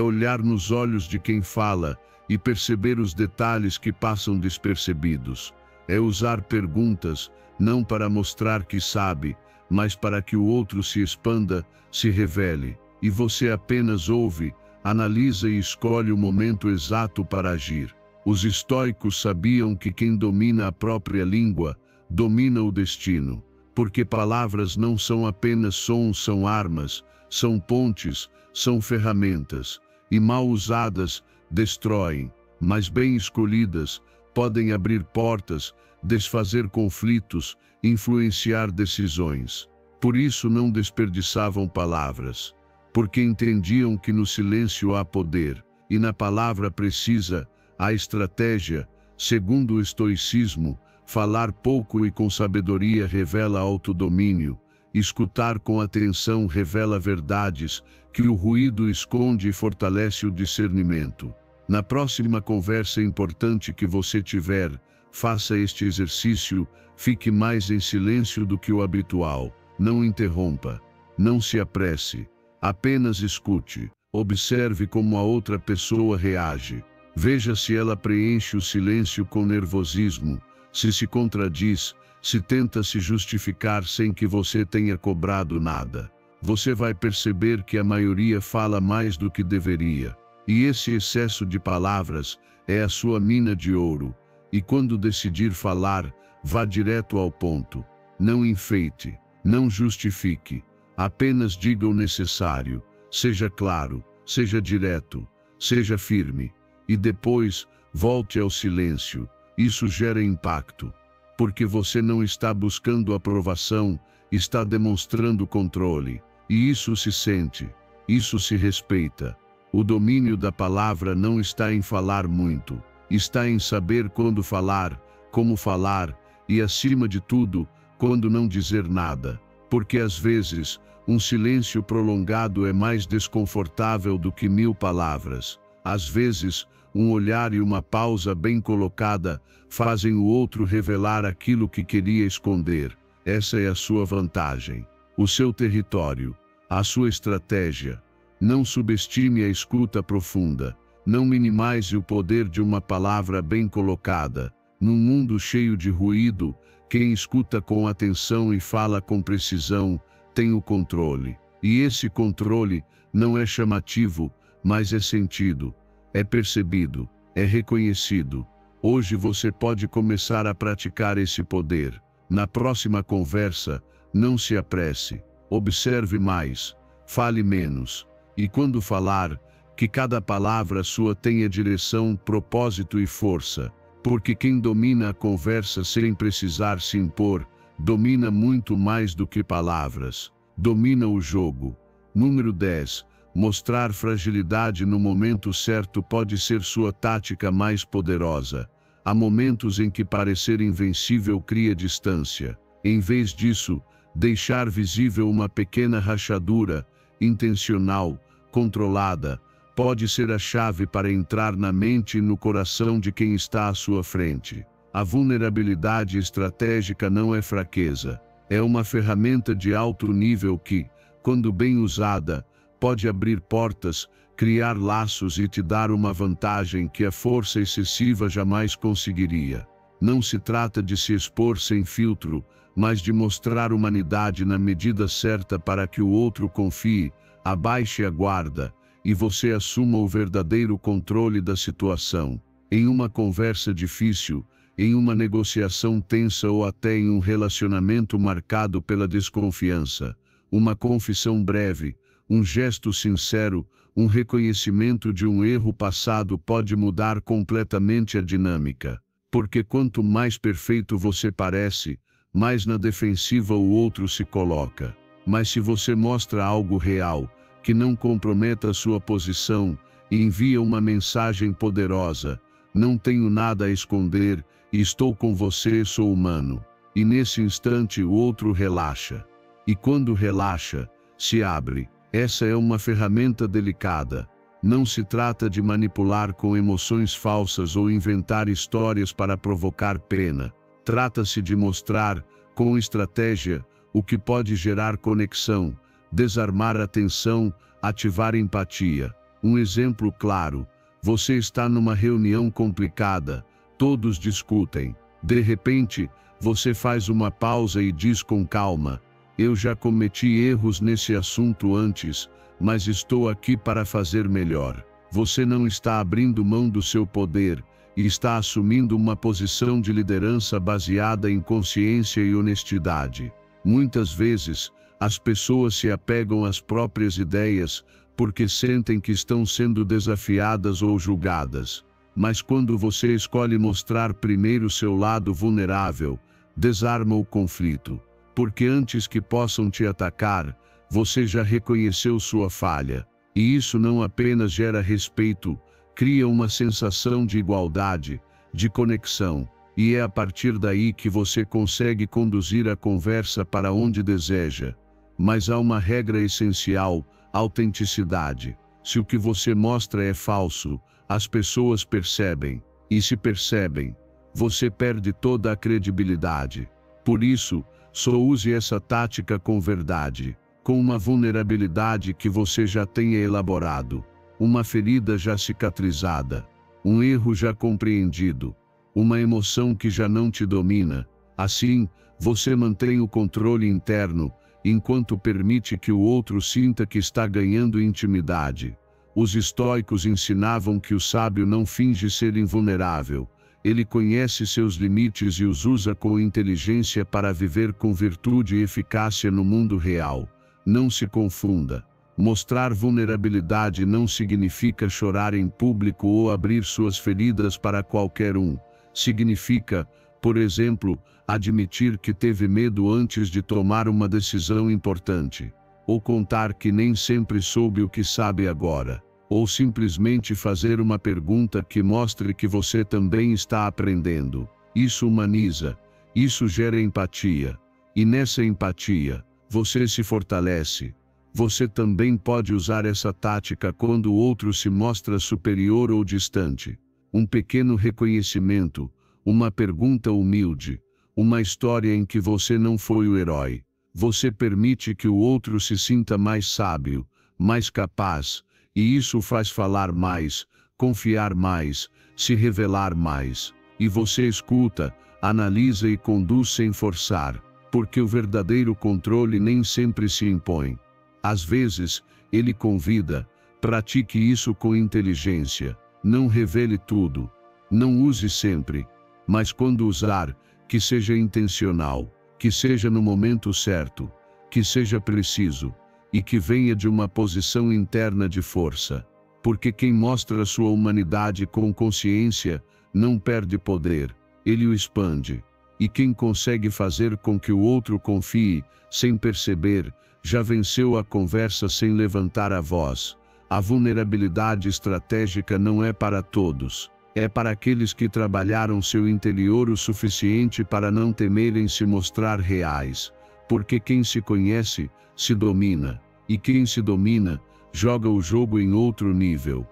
olhar nos olhos de quem fala e perceber os detalhes que passam despercebidos. É usar perguntas, não para mostrar que sabe, mas para que o outro se expanda, se revele. E você apenas ouve, analisa e escolhe o momento exato para agir. Os estoicos sabiam que quem domina a própria língua, domina o destino. Porque palavras não são apenas sons, são armas, são pontes, são ferramentas. E mal usadas, destroem, mas bem escolhidas, podem abrir portas, desfazer conflitos, influenciar decisões. Por isso não desperdiçavam palavras, porque entendiam que no silêncio há poder, e na palavra precisa, há estratégia. Segundo o estoicismo, falar pouco e com sabedoria revela autodomínio, escutar com atenção revela verdades, que o ruído esconde e fortalece o discernimento. Na próxima conversa importante que você tiver, faça este exercício, fique mais em silêncio do que o habitual, não interrompa, não se apresse, apenas escute, observe como a outra pessoa reage, veja se ela preenche o silêncio com nervosismo, se contradiz, se tenta se justificar sem que você tenha cobrado nada. Você vai perceber que a maioria fala mais do que deveria. E esse excesso de palavras é a sua mina de ouro. E quando decidir falar, vá direto ao ponto. Não enfeite, não justifique. Apenas diga o necessário. Seja claro, seja direto, seja firme. E depois, volte ao silêncio. Isso gera impacto. Porque você não está buscando aprovação, está demonstrando controle. E isso se sente, isso se respeita. O domínio da palavra não está em falar muito, está em saber quando falar, como falar, e acima de tudo, quando não dizer nada. Porque às vezes, um silêncio prolongado é mais desconfortável do que 1000 palavras. Às vezes, um olhar e uma pausa bem colocada fazem o outro revelar aquilo que queria esconder. Essa é a sua vantagem, o seu território, a sua estratégia. Não subestime a escuta profunda, não minimize o poder de uma palavra bem colocada. Num mundo cheio de ruído, quem escuta com atenção e fala com precisão, tem o controle. E esse controle não é chamativo, mas é sentido. É percebido, é reconhecido. Hoje você pode começar a praticar esse poder. Na próxima conversa, não se apresse, observe mais, fale menos. E quando falar, que cada palavra sua tenha direção, propósito e força. Porque quem domina a conversa sem precisar se impor, domina muito mais do que palavras. Domina o jogo. Número 10. Mostrar fragilidade no momento certo pode ser sua tática mais poderosa. Há momentos em que parecer invencível cria distância. Em vez disso, deixar visível uma pequena rachadura, intencional, controlada, pode ser a chave para entrar na mente e no coração de quem está à sua frente. A vulnerabilidade estratégica não é fraqueza. É uma ferramenta de alto nível que, quando bem usada, pode abrir portas, criar laços e te dar uma vantagem que a força excessiva jamais conseguiria. Não se trata de se expor sem filtro, mas de mostrar humanidade na medida certa para que o outro confie, abaixe a guarda, e você assuma o verdadeiro controle da situação. Em uma conversa difícil, em uma negociação tensa ou até em um relacionamento marcado pela desconfiança, uma confissão breve, um gesto sincero, um reconhecimento de um erro passado pode mudar completamente a dinâmica. Porque quanto mais perfeito você parece, mais na defensiva o outro se coloca. Mas se você mostra algo real, que não comprometa a sua posição, e envia uma mensagem poderosa: não tenho nada a esconder, e estou com você, sou humano. E nesse instante o outro relaxa. E quando relaxa, se abre. Essa é uma ferramenta delicada. Não se trata de manipular com emoções falsas ou inventar histórias para provocar pena. Trata-se de mostrar, com estratégia, o que pode gerar conexão, desarmar a tensão, ativar empatia. Um exemplo claro: você está numa reunião complicada, todos discutem. De repente, você faz uma pausa e diz com calma: eu já cometi erros nesse assunto antes, mas estou aqui para fazer melhor. Você não está abrindo mão do seu poder e está assumindo uma posição de liderança baseada em consciência e honestidade. Muitas vezes, as pessoas se apegam às próprias ideias porque sentem que estão sendo desafiadas ou julgadas. Mas quando você escolhe mostrar primeiro seu lado vulnerável, desarma o conflito. Porque antes que possam te atacar, você já reconheceu sua falha. E isso não apenas gera respeito, cria uma sensação de igualdade, de conexão. E é a partir daí que você consegue conduzir a conversa para onde deseja. Mas há uma regra essencial: autenticidade. Se o que você mostra é falso, as pessoas percebem. E se percebem, você perde toda a credibilidade. Por isso, só use essa tática com verdade, com uma vulnerabilidade que você já tenha elaborado, uma ferida já cicatrizada, um erro já compreendido, uma emoção que já não te domina. Assim, você mantém o controle interno, enquanto permite que o outro sinta que está ganhando intimidade. Os estoicos ensinavam que o sábio não finge ser invulnerável. Ele conhece seus limites e os usa com inteligência para viver com virtude e eficácia no mundo real. Não se confunda. Mostrar vulnerabilidade não significa chorar em público ou abrir suas feridas para qualquer um. Significa, por exemplo, admitir que teve medo antes de tomar uma decisão importante, ou contar que nem sempre soube o que sabe agora, ou simplesmente fazer uma pergunta que mostre que você também está aprendendo. Isso humaniza, isso gera empatia, e nessa empatia, você se fortalece. Você também pode usar essa tática quando o outro se mostra superior ou distante. Um pequeno reconhecimento, uma pergunta humilde, uma história em que você não foi o herói. Você permite que o outro se sinta mais sábio, mais capaz, e isso faz falar mais, confiar mais, se revelar mais. E você escuta, analisa e conduz sem forçar, porque o verdadeiro controle nem sempre se impõe. Às vezes, ele convida. Pratique isso com inteligência. Não revele tudo. Não use sempre. Mas quando usar, que seja intencional, que seja no momento certo, que seja preciso, e que venha de uma posição interna de força. Porque quem mostra sua humanidade com consciência, não perde poder, ele o expande. E quem consegue fazer com que o outro confie, sem perceber, já venceu a conversa sem levantar a voz. A vulnerabilidade estratégica não é para todos. É para aqueles que trabalharam seu interior o suficiente para não temerem se mostrar reais. Porque quem se conhece, se domina. E quem se domina, joga o jogo em outro nível.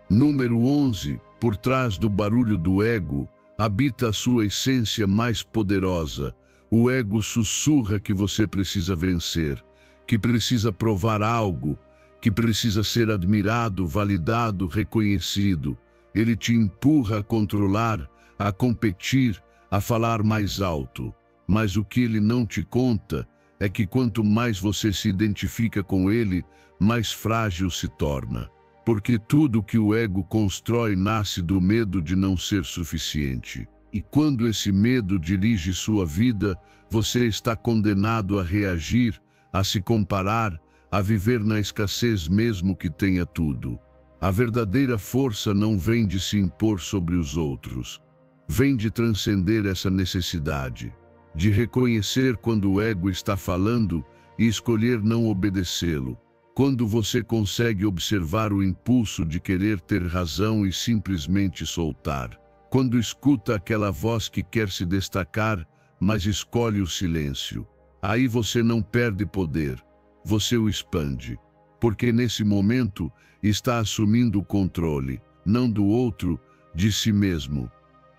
Número 11. Por trás do barulho do ego, habita a sua essência mais poderosa. O ego sussurra que você precisa vencer, que precisa provar algo, que precisa ser admirado, validado, reconhecido. Ele te empurra a controlar, a competir, a falar mais alto. Mas o que ele não te conta é que quanto mais você se identifica com ele, mais frágil se torna. Porque tudo que o ego constrói nasce do medo de não ser suficiente. E quando esse medo dirige sua vida, você está condenado a reagir, a se comparar, a viver na escassez mesmo que tenha tudo. A verdadeira força não vem de se impor sobre os outros. Vem de transcender essa necessidade, de reconhecer quando o ego está falando e escolher não obedecê-lo. Quando você consegue observar o impulso de querer ter razão e simplesmente soltar. Quando escuta aquela voz que quer se destacar, mas escolhe o silêncio. Aí você não perde poder, você o expande. Porque nesse momento está assumindo o controle, não do outro, de si mesmo.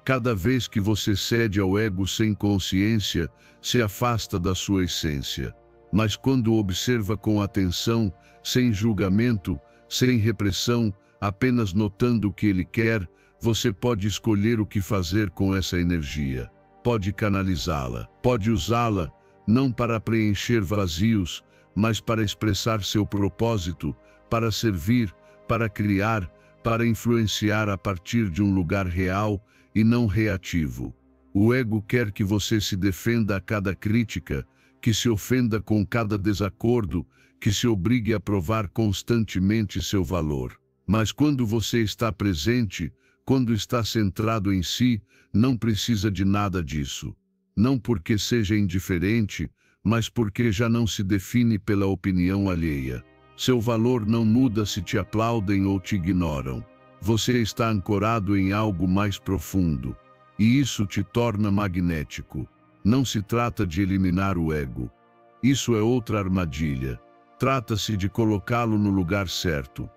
Cada vez que você cede ao ego sem consciência, se afasta da sua essência. Mas quando observa com atenção, sem julgamento, sem repressão, apenas notando o que ele quer, você pode escolher o que fazer com essa energia. Pode canalizá-la, pode usá-la, não para preencher vazios, mas para expressar seu propósito, para servir, para criar, para influenciar a partir de um lugar real e não reativo. O ego quer que você se defenda a cada crítica, que se ofenda com cada desacordo, que se obrigue a provar constantemente seu valor. Mas quando você está presente, quando está centrado em si, não precisa de nada disso. Não porque seja indiferente, mas porque já não se define pela opinião alheia. Seu valor não muda se te aplaudem ou te ignoram. Você está ancorado em algo mais profundo, e isso te torna magnético. Não se trata de eliminar o ego. Isso é outra armadilha. Trata-se de colocá-lo no lugar certo.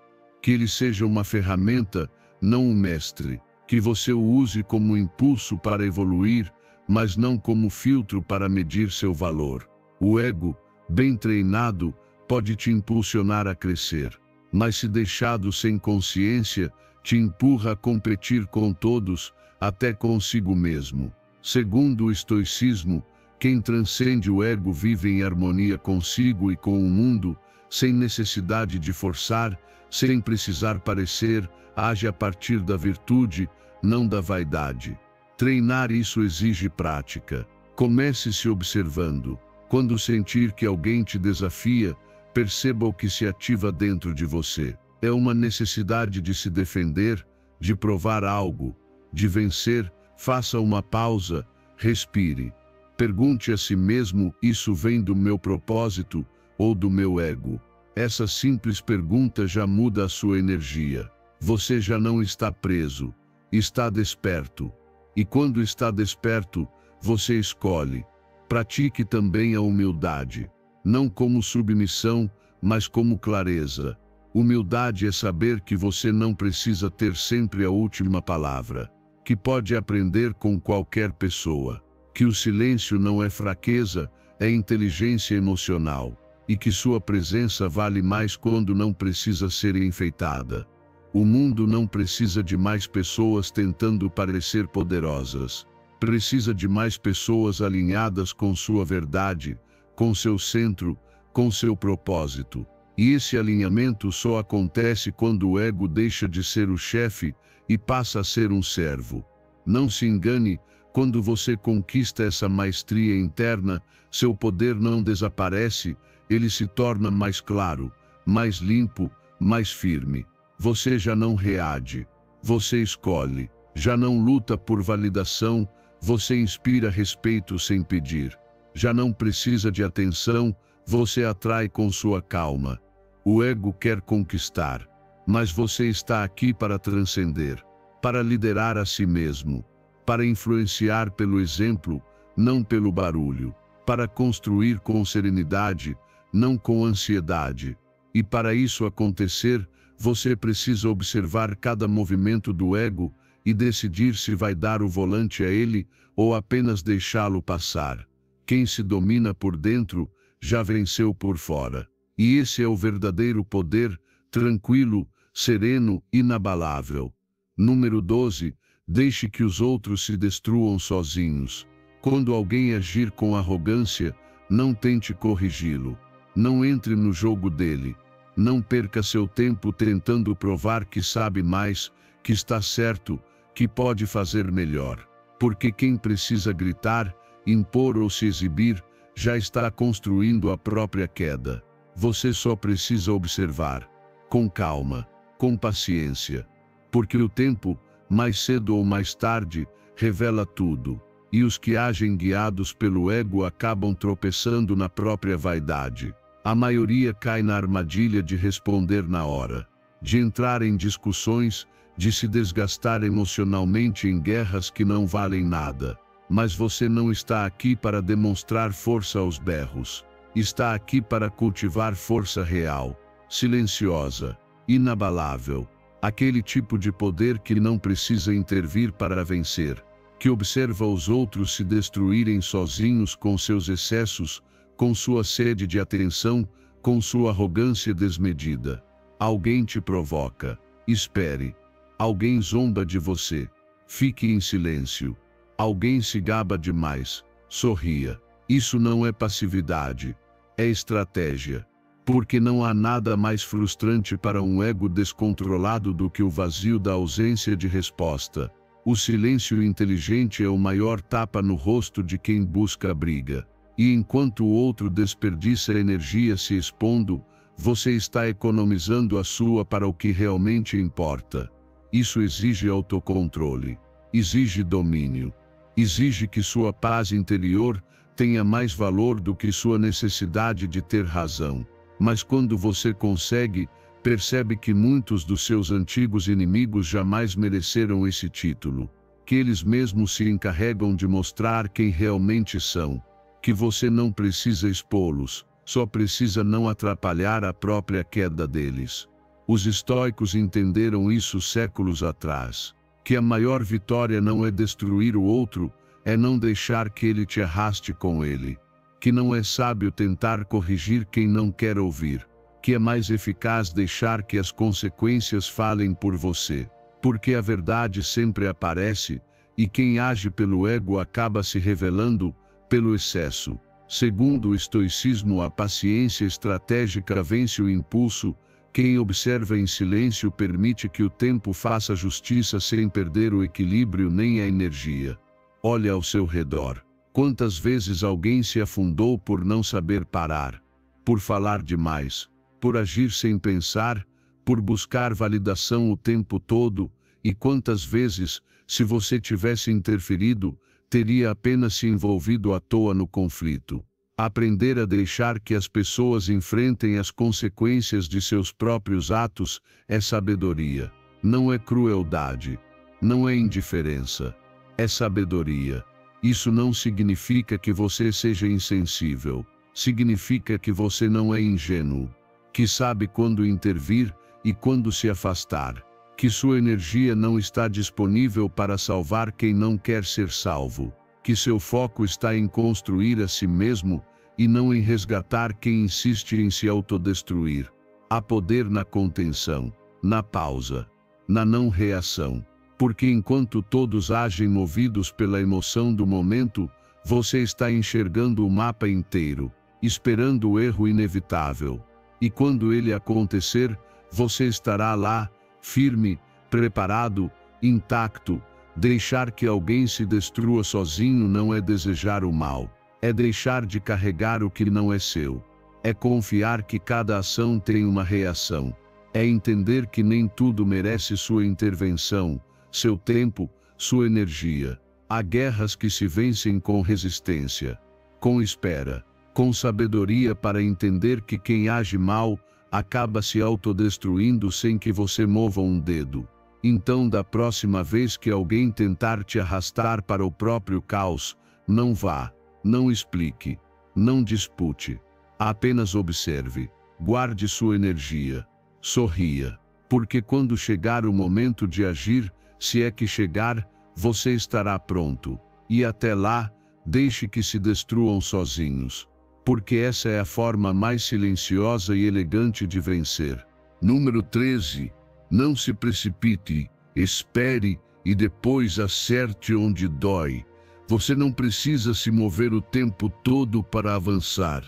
Que ele seja uma ferramenta, não um mestre. Que você o use como impulso para evoluir, mas não como filtro para medir seu valor. O ego, bem treinado, pode te impulsionar a crescer, mas se deixado sem consciência, te empurra a competir com todos, até consigo mesmo. Segundo o estoicismo, quem transcende o ego vive em harmonia consigo e com o mundo, sem necessidade de forçar, sem precisar parecer, age a partir da virtude, não da vaidade. Treinar isso exige prática. Comece se observando. Quando sentir que alguém te desafia, perceba o que se ativa dentro de você. É uma necessidade de se defender, de provar algo, de vencer. Faça uma pausa, respire. Pergunte a si mesmo: isso vem do meu propósito ou do meu ego? Essa simples pergunta já muda a sua energia. Você já não está preso, está desperto. E quando está desperto, você escolhe. Pratique também a humildade, não como submissão, mas como clareza. Humildade é saber que você não precisa ter sempre a última palavra, que pode aprender com qualquer pessoa, que o silêncio não é fraqueza, é inteligência emocional, e que sua presença vale mais quando não precisa ser enfeitada. O mundo não precisa de mais pessoas tentando parecer poderosas. Precisa de mais pessoas alinhadas com sua verdade, com seu centro, com seu propósito. E esse alinhamento só acontece quando o ego deixa de ser o chefe e passa a ser um servo. Não se engane, quando você conquista essa maestria interna, seu poder não desaparece, ele se torna mais claro, mais limpo, mais firme. Você já não reage, você escolhe, já não luta por validação, você inspira respeito sem pedir. Já não precisa de atenção, você atrai com sua calma. O ego quer conquistar, mas você está aqui para transcender, para liderar a si mesmo, para influenciar pelo exemplo, não pelo barulho, para construir com serenidade, não com ansiedade. E para isso acontecer, você precisa observar cada movimento do ego e decidir se vai dar o volante a ele ou apenas deixá-lo passar. Quem se domina por dentro, já venceu por fora. E esse é o verdadeiro poder, tranquilo, sereno, inabalável. Número 12. Deixe que os outros se destruam sozinhos. Quando alguém agir com arrogância, não tente corrigi-lo. Não entre no jogo dele. Não perca seu tempo tentando provar que sabe mais, que está certo, que pode fazer melhor. Porque quem precisa gritar, impor ou se exibir, já está construindo a própria queda. Você só precisa observar, com calma, com paciência. Porque o tempo, mais cedo ou mais tarde, revela tudo. E os que agem guiados pelo ego acabam tropeçando na própria vaidade. A maioria cai na armadilha de responder na hora, de entrar em discussões, de se desgastar emocionalmente em guerras que não valem nada. Mas você não está aqui para demonstrar força aos berros. Está aqui para cultivar força real, silenciosa, inabalável. Aquele tipo de poder que não precisa intervir para vencer, que observa os outros se destruírem sozinhos com seus excessos, com sua sede de atenção, com sua arrogância desmedida. Alguém te provoca. Espere. Alguém zomba de você. Fique em silêncio. Alguém se gaba demais. Sorria. Isso não é passividade. É estratégia. Porque não há nada mais frustrante para um ego descontrolado do que o vazio da ausência de resposta. O silêncio inteligente é o maior tapa no rosto de quem busca a briga. E enquanto o outro desperdiça energia se expondo, você está economizando a sua para o que realmente importa. Isso exige autocontrole. Exige domínio. Exige que sua paz interior tenha mais valor do que sua necessidade de ter razão. Mas quando você consegue, percebe que muitos dos seus antigos inimigos jamais mereceram esse título. Que eles mesmos se encarregam de mostrar quem realmente são. Que você não precisa expô-los, só precisa não atrapalhar a própria queda deles. Os estoicos entenderam isso séculos atrás. Que a maior vitória não é destruir o outro, é não deixar que ele te arraste com ele. Que não é sábio tentar corrigir quem não quer ouvir. Que é mais eficaz deixar que as consequências falem por você. Porque a verdade sempre aparece, e quem age pelo ego acaba se revelando pelo excesso. Segundo o estoicismo, a paciência estratégica vence o impulso. Quem observa em silêncio permite que o tempo faça justiça sem perder o equilíbrio nem a energia. Olhe ao seu redor. Quantas vezes alguém se afundou por não saber parar, por falar demais, por agir sem pensar, por buscar validação o tempo todo, e quantas vezes, se você tivesse interferido, teria apenas se envolvido à toa no conflito. Aprender a deixar que as pessoas enfrentem as consequências de seus próprios atos é sabedoria. Não é crueldade. Não é indiferença. É sabedoria. Isso não significa que você seja insensível. Significa que você não é ingênuo. Que sabe quando intervir e quando se afastar. Que sua energia não está disponível para salvar quem não quer ser salvo. Que seu foco está em construir a si mesmo e não em resgatar quem insiste em se autodestruir. Há poder na contenção, na pausa, na não reação. Porque enquanto todos agem movidos pela emoção do momento, você está enxergando o mapa inteiro, esperando o erro inevitável. E quando ele acontecer, você estará lá, firme, preparado, intacto. Deixar que alguém se destrua sozinho não é desejar o mal. É deixar de carregar o que não é seu. É confiar que cada ação tem uma reação. É entender que nem tudo merece sua intervenção, seu tempo, sua energia. Há guerras que se vencem com resistência, com espera, com sabedoria para entender que quem age mal acaba se autodestruindo sem que você mova um dedo. Então, da próxima vez que alguém tentar te arrastar para o próprio caos, não vá, não explique, não dispute. Apenas observe, guarde sua energia, sorria. Porque quando chegar o momento de agir, se é que chegar, você estará pronto. E até lá, deixe que se destruam sozinhos. Porque essa é a forma mais silenciosa e elegante de vencer. Número 13. Não se precipite, espere e depois acerte onde dói. Você não precisa se mover o tempo todo para avançar.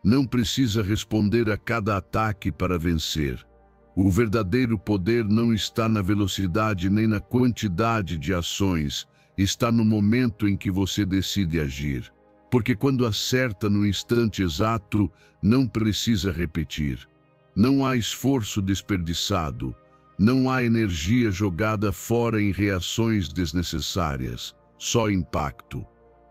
Não precisa responder a cada ataque para vencer. O verdadeiro poder não está na velocidade nem na quantidade de ações, está no momento em que você decide agir. Porque quando acerta no instante exato, não precisa repetir. Não há esforço desperdiçado. Não há energia jogada fora em reações desnecessárias. Só impacto.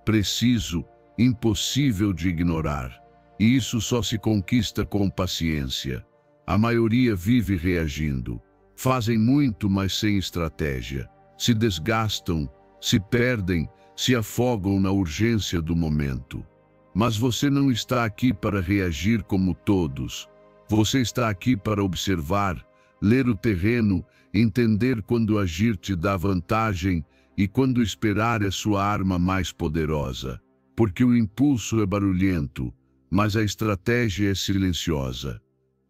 Preciso, impossível de ignorar. E isso só se conquista com paciência. A maioria vive reagindo. Fazem muito, mas sem estratégia. Se desgastam, se perdem, se afogam na urgência do momento. Mas você não está aqui para reagir como todos. Você está aqui para observar, ler o terreno, entender quando agir te dá vantagem e quando esperar é sua arma mais poderosa. Porque o impulso é barulhento, mas a estratégia é silenciosa.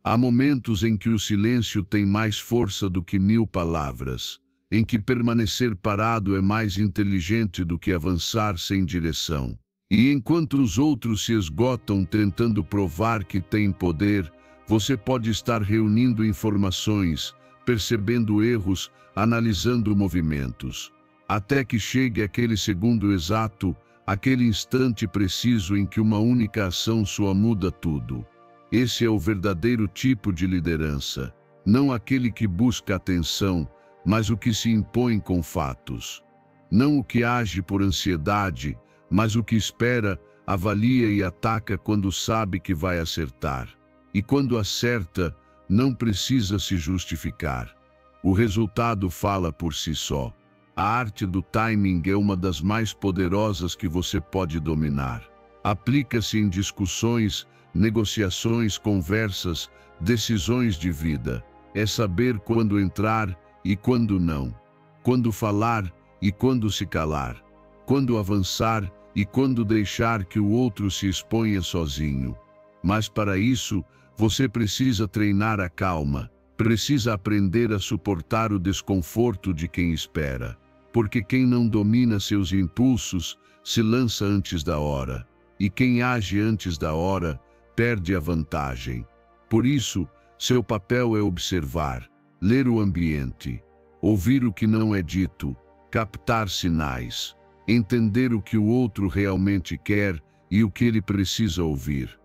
Há momentos em que o silêncio tem mais força do que 1000 palavras, em que permanecer parado é mais inteligente do que avançar sem direção. E enquanto os outros se esgotam tentando provar que têm poder, você pode estar reunindo informações, percebendo erros, analisando movimentos, até que chegue aquele segundo exato, aquele instante preciso em que uma única ação sua muda tudo. Esse é o verdadeiro tipo de liderança, não aquele que busca atenção, mas o que se impõe com fatos. Não o que age por ansiedade, mas o que espera, avalia e ataca quando sabe que vai acertar. E quando acerta, não precisa se justificar. O resultado fala por si só. A arte do timing é uma das mais poderosas que você pode dominar. Aplica-se em discussões, negociações, conversas, decisões de vida. É saber quando entrar e quando não. Quando falar e quando se calar. Quando avançar e quando deixar que o outro se exponha sozinho. Mas para isso, você precisa treinar a calma, precisa aprender a suportar o desconforto de quem espera. Porque quem não domina seus impulsos se lança antes da hora, e quem age antes da hora perde a vantagem. Por isso, seu papel é observar, ler o ambiente, ouvir o que não é dito, captar sinais, entender o que o outro realmente quer e o que ele precisa ouvir.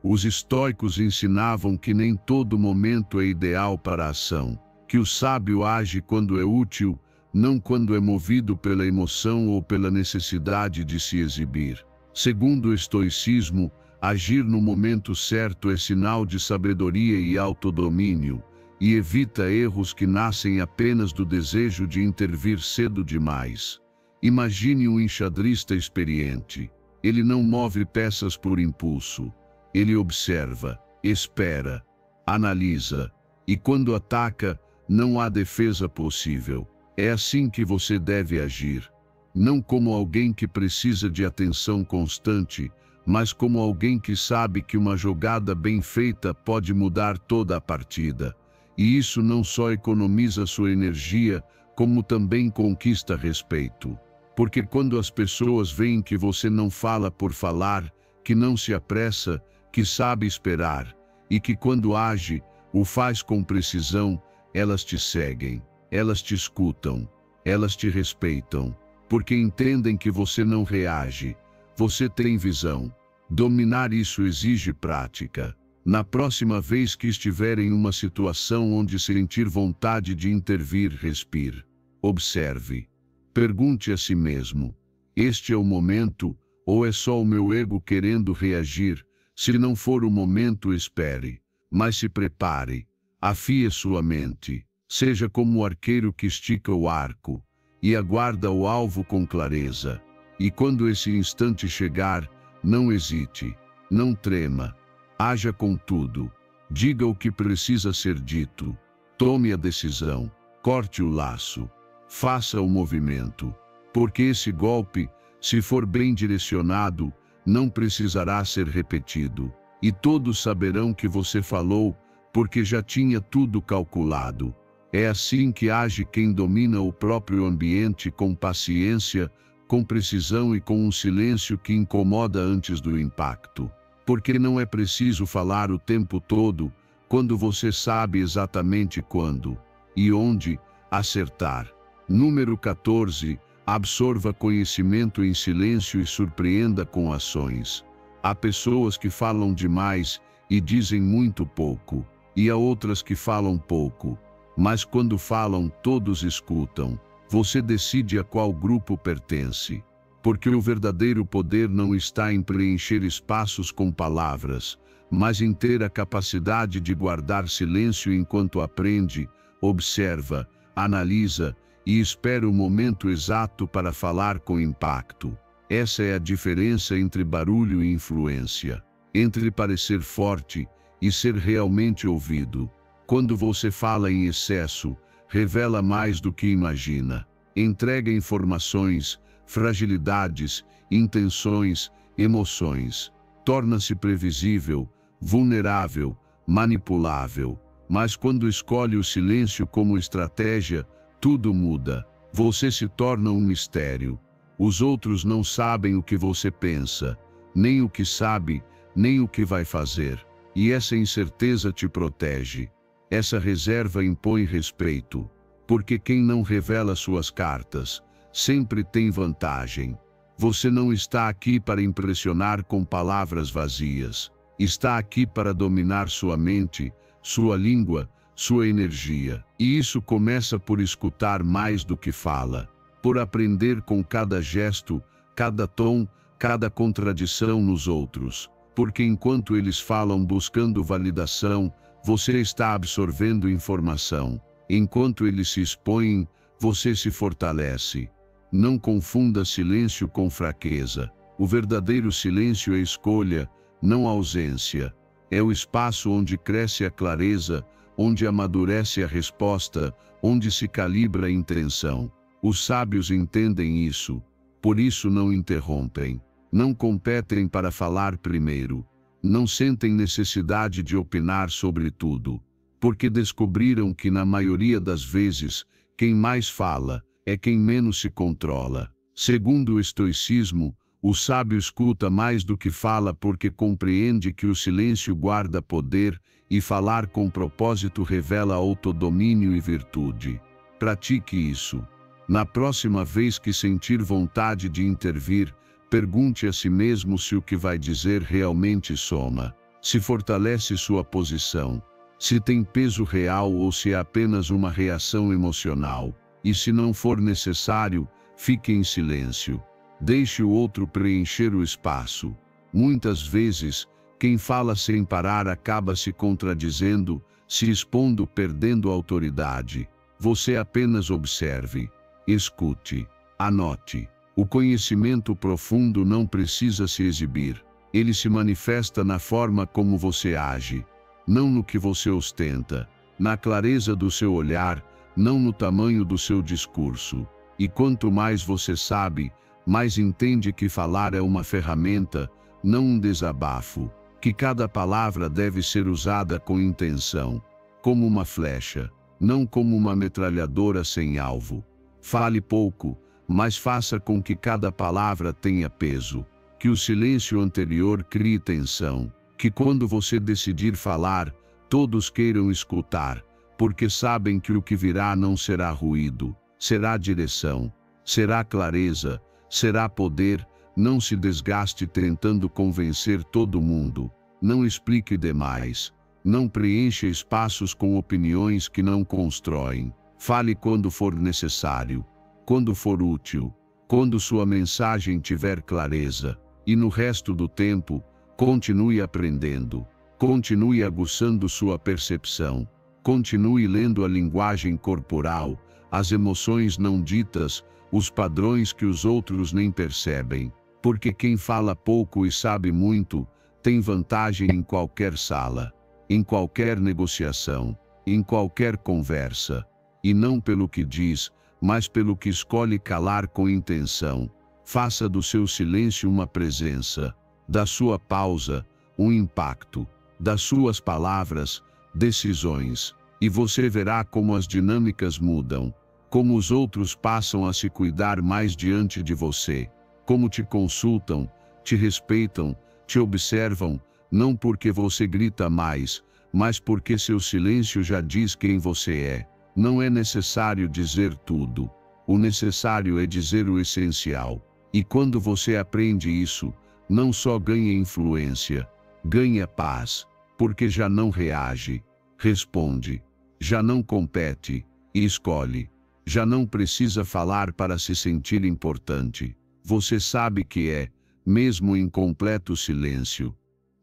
Os estoicos ensinavam que nem todo momento é ideal para a ação, que o sábio age quando é útil, não quando é movido pela emoção ou pela necessidade de se exibir. Segundo o estoicismo, agir no momento certo é sinal de sabedoria e autodomínio, e evita erros que nascem apenas do desejo de intervir cedo demais. Imagine um enxadrista experiente. Ele não move peças por impulso. Ele observa, espera, analisa, e quando ataca, não há defesa possível. É assim que você deve agir. Não como alguém que precisa de atenção constante, mas como alguém que sabe que uma jogada bem feita pode mudar toda a partida. E isso não só economiza sua energia, como também conquista respeito. Porque quando as pessoas veem que você não fala por falar, que não se apressa, que sabe esperar, e que quando age, o faz com precisão, elas te seguem, elas te escutam, elas te respeitam, porque entendem que você não reage, você tem visão. Dominar isso exige prática. Na próxima vez que estiver em uma situação onde sentir vontade de intervir, respire. Observe. Pergunte a si mesmo: este é o momento, ou é só o meu ego querendo reagir? Se não for o momento, espere. Mas se prepare. Afie sua mente. Seja como o arqueiro que estica o arco e aguarda o alvo com clareza. E quando esse instante chegar, não hesite, não trema. Haja com tudo. Diga o que precisa ser dito. Tome a decisão. Corte o laço. Faça o movimento. Porque esse golpe, se for bem direcionado, não precisará ser repetido. E todos saberão que você falou, porque já tinha tudo calculado. É assim que age quem domina o próprio ambiente com paciência, com precisão e com um silêncio que incomoda antes do impacto. Porque não é preciso falar o tempo todo, quando você sabe exatamente quando e onde acertar. Número 14. Absorva conhecimento em silêncio e surpreenda com ações. Há pessoas que falam demais e dizem muito pouco, e há outras que falam pouco. Mas quando falam, todos escutam. Você decide a qual grupo pertence. Porque o verdadeiro poder não está em preencher espaços com palavras, mas em ter a capacidade de guardar silêncio enquanto aprende, observa, analisa e espera o momento exato para falar com impacto. Essa é a diferença entre barulho e influência, entre parecer forte e ser realmente ouvido. Quando você fala em excesso, revela mais do que imagina. Entrega informações, fragilidades, intenções, emoções. torna-se previsível, vulnerável, manipulável. Mas quando escolhe o silêncio como estratégia, tudo muda. Você se torna um mistério. Os outros não sabem o que você pensa, nem o que sabe, nem o que vai fazer. E essa incerteza te protege. Essa reserva impõe respeito. Porque quem não revela suas cartas, sempre tem vantagem. Você não está aqui para impressionar com palavras vazias. Está aqui para dominar sua mente, sua língua, sua energia. E isso começa por escutar mais do que fala. Por aprender com cada gesto, cada tom, cada contradição nos outros. Porque enquanto eles falam buscando validação, você está absorvendo informação. Enquanto eles se expõem, você se fortalece. Não confunda silêncio com fraqueza. O verdadeiro silêncio é escolha, não ausência. É o espaço onde cresce a clareza, onde amadurece a resposta, onde se calibra a intenção. Os sábios entendem isso, por isso não interrompem. Não competem para falar primeiro. Não sentem necessidade de opinar sobre tudo. Porque descobriram que na maioria das vezes, quem mais fala é quem menos se controla. Segundo o estoicismo, o sábio escuta mais do que fala porque compreende que o silêncio guarda poder e falar com propósito revela autodomínio e virtude. Pratique isso. Na próxima vez que sentir vontade de intervir, pergunte a si mesmo se o que vai dizer realmente soma, se fortalece sua posição, se tem peso real ou se é apenas uma reação emocional. E se não for necessário, fique em silêncio. Deixe o outro preencher o espaço. Muitas vezes, quem fala sem parar acaba se contradizendo, se expondo, perdendo autoridade. Você apenas observe, escute, anote. O conhecimento profundo não precisa se exibir. Ele se manifesta na forma como você age, não no que você ostenta, na clareza do seu olhar, não no tamanho do seu discurso. E quanto mais você sabe, mais entende que falar é uma ferramenta, não um desabafo, que cada palavra deve ser usada com intenção, como uma flecha, não como uma metralhadora sem alvo. Fale pouco, mas faça com que cada palavra tenha peso, que o silêncio anterior crie tensão, que quando você decidir falar, todos queiram escutar, porque sabem que o que virá não será ruído, será direção, será clareza, será poder. Não se desgaste tentando convencer todo mundo, não explique demais, não preencha espaços com opiniões que não constroem. Fale quando for necessário, quando for útil, quando sua mensagem tiver clareza, e no resto do tempo, continue aprendendo, continue aguçando sua percepção, continue lendo a linguagem corporal, as emoções não ditas, os padrões que os outros nem percebem, porque quem fala pouco e sabe muito, tem vantagem em qualquer sala, em qualquer negociação, em qualquer conversa, e não pelo que diz, mas pelo que escolhe calar com intenção. Faça do seu silêncio uma presença, da sua pausa, um impacto, das suas palavras, decisões, e você verá como as dinâmicas mudam, como os outros passam a se cuidar mais diante de você, como te consultam, te respeitam, te observam, não porque você grita mais, mas porque seu silêncio já diz quem você é. Não é necessário dizer tudo, o necessário é dizer o essencial. E quando você aprende isso, não só ganha influência, ganha paz, porque já não reage, responde, já não compete e escolhe, já não precisa falar para se sentir importante. Você sabe que é, mesmo em completo silêncio.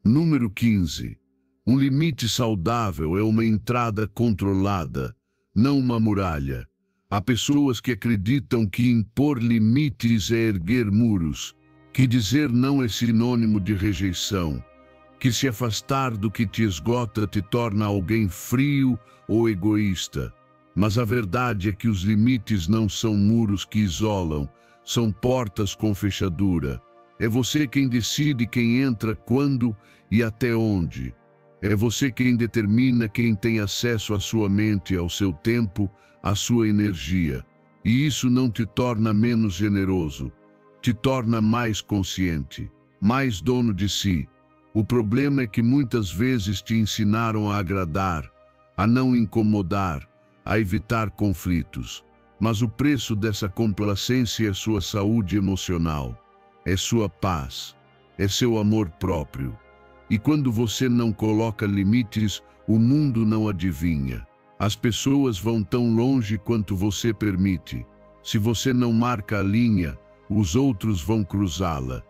Número 15. Um limite saudável é uma entrada controlada, não uma muralha. Há pessoas que acreditam que impor limites é erguer muros, que dizer não é sinônimo de rejeição, que se afastar do que te esgota te torna alguém frio ou egoísta. Mas a verdade é que os limites não são muros que isolam, são portas com fechadura. É você quem decide quem entra, quando e até onde. É você quem determina quem tem acesso à sua mente, ao seu tempo, à sua energia. E isso não te torna menos generoso, te torna mais consciente, mais dono de si. O problema é que muitas vezes te ensinaram a agradar, a não incomodar, a evitar conflitos. Mas o preço dessa complacência é sua saúde emocional, é sua paz, é seu amor próprio. E quando você não coloca limites, o mundo não adivinha. As pessoas vão tão longe quanto você permite. Se você não marca a linha, os outros vão cruzá-la.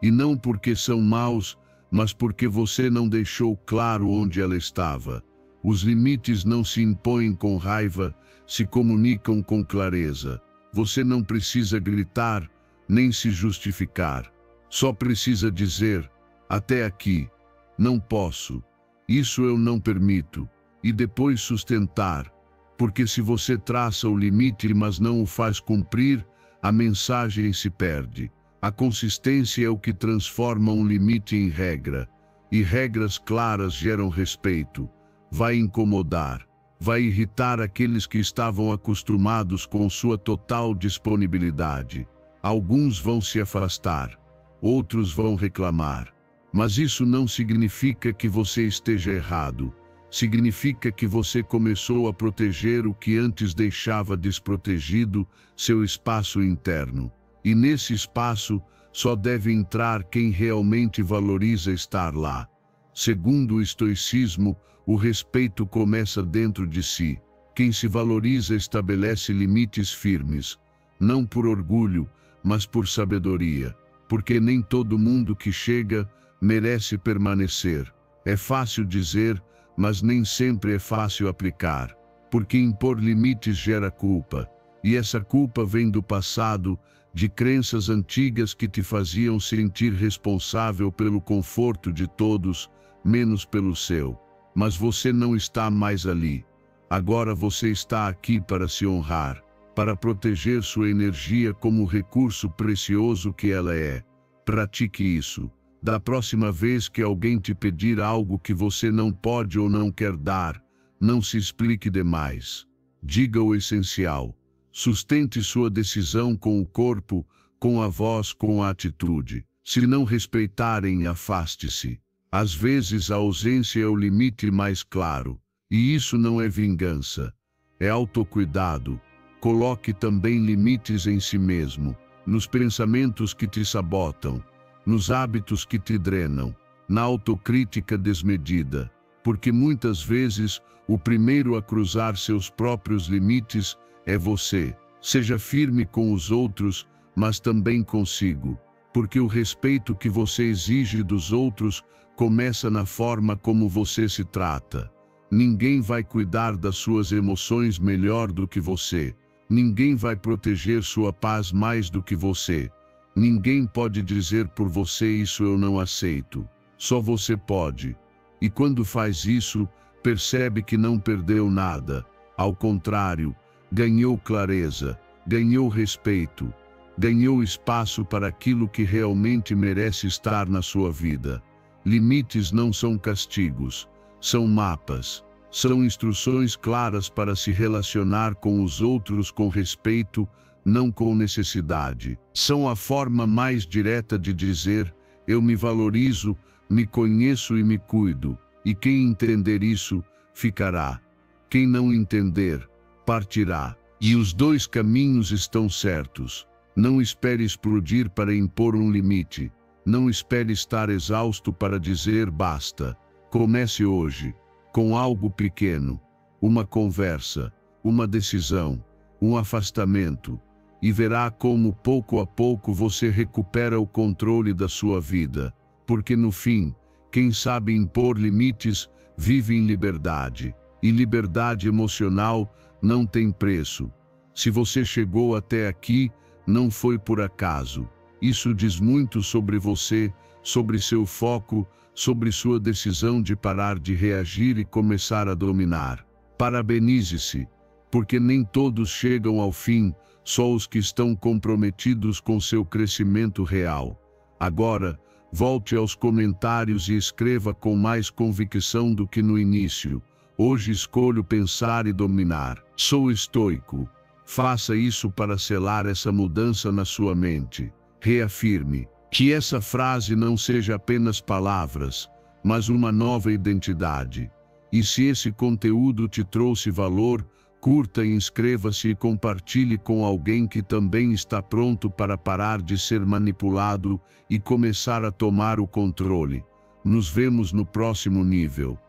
E não porque são maus, mas porque você não deixou claro onde ela estava. Os limites não se impõem com raiva, se comunicam com clareza. Você não precisa gritar, nem se justificar. Só precisa dizer, até aqui, não posso, isso eu não permito, e depois sustentar. Porque se você traça o limite, mas não o faz cumprir, a mensagem se perde. A consistência é o que transforma um limite em regra, e regras claras geram respeito. Vai incomodar, vai irritar aqueles que estavam acostumados com sua total disponibilidade. Alguns vão se afastar, outros vão reclamar. Mas isso não significa que você esteja errado. Significa que você começou a proteger o que antes deixava desprotegido, seu espaço interno. E nesse espaço, só deve entrar quem realmente valoriza estar lá. Segundo o estoicismo, o respeito começa dentro de si. Quem se valoriza estabelece limites firmes, não por orgulho, mas por sabedoria. Porque nem todo mundo que chega merece permanecer. É fácil dizer, mas nem sempre é fácil aplicar. Porque impor limites gera culpa. E essa culpa vem do passado, de crenças antigas que te faziam sentir responsável pelo conforto de todos, menos pelo seu. Mas você não está mais ali. Agora você está aqui para se honrar, para proteger sua energia como o recurso precioso que ela é. Pratique isso. Da próxima vez que alguém te pedir algo que você não pode ou não quer dar, não se explique demais. Diga o essencial. Sustente sua decisão com o corpo, com a voz, com a atitude. Se não respeitarem, afaste-se. Às vezes a ausência é o limite mais claro. E isso não é vingança. É autocuidado. Coloque também limites em si mesmo, nos pensamentos que te sabotam, nos hábitos que te drenam, na autocrítica desmedida. Porque muitas vezes o primeiro a cruzar seus próprios limites é você. Seja firme com os outros, mas também consigo. Porque o respeito que você exige dos outros começa na forma como você se trata. Ninguém vai cuidar das suas emoções melhor do que você. Ninguém vai proteger sua paz mais do que você. Ninguém pode dizer por você isso eu não aceito. Só você pode. E quando faz isso, percebe que não perdeu nada. Ao contrário, ganhou clareza, ganhou respeito, ganhou espaço para aquilo que realmente merece estar na sua vida. Limites não são castigos, são mapas, são instruções claras para se relacionar com os outros com respeito, não com necessidade. São a forma mais direta de dizer, eu me valorizo, me conheço e me cuido. E quem entender isso, ficará. Quem não entender, partirá. E os dois caminhos estão certos. Não espere explodir para impor um limite. Não espere estar exausto para dizer basta. Comece hoje, com algo pequeno, uma conversa, uma decisão, um afastamento, e verá como pouco a pouco você recupera o controle da sua vida. Porque no fim, quem sabe impor limites, vive em liberdade. E liberdade emocional não tem preço. Se você chegou até aqui, não foi por acaso. Isso diz muito sobre você, sobre seu foco, sobre sua decisão de parar de reagir e começar a dominar. Parabenize-se, porque nem todos chegam ao fim, só os que estão comprometidos com seu crescimento real. Agora, volte aos comentários e escreva com mais convicção do que no início. Hoje escolho pensar e dominar. Sou estoico. Faça isso para selar essa mudança na sua mente. Reafirme que essa frase não seja apenas palavras, mas uma nova identidade. E se esse conteúdo te trouxe valor, curta e inscreva-se e compartilhe com alguém que também está pronto para parar de ser manipulado e começar a tomar o controle. Nos vemos no próximo nível.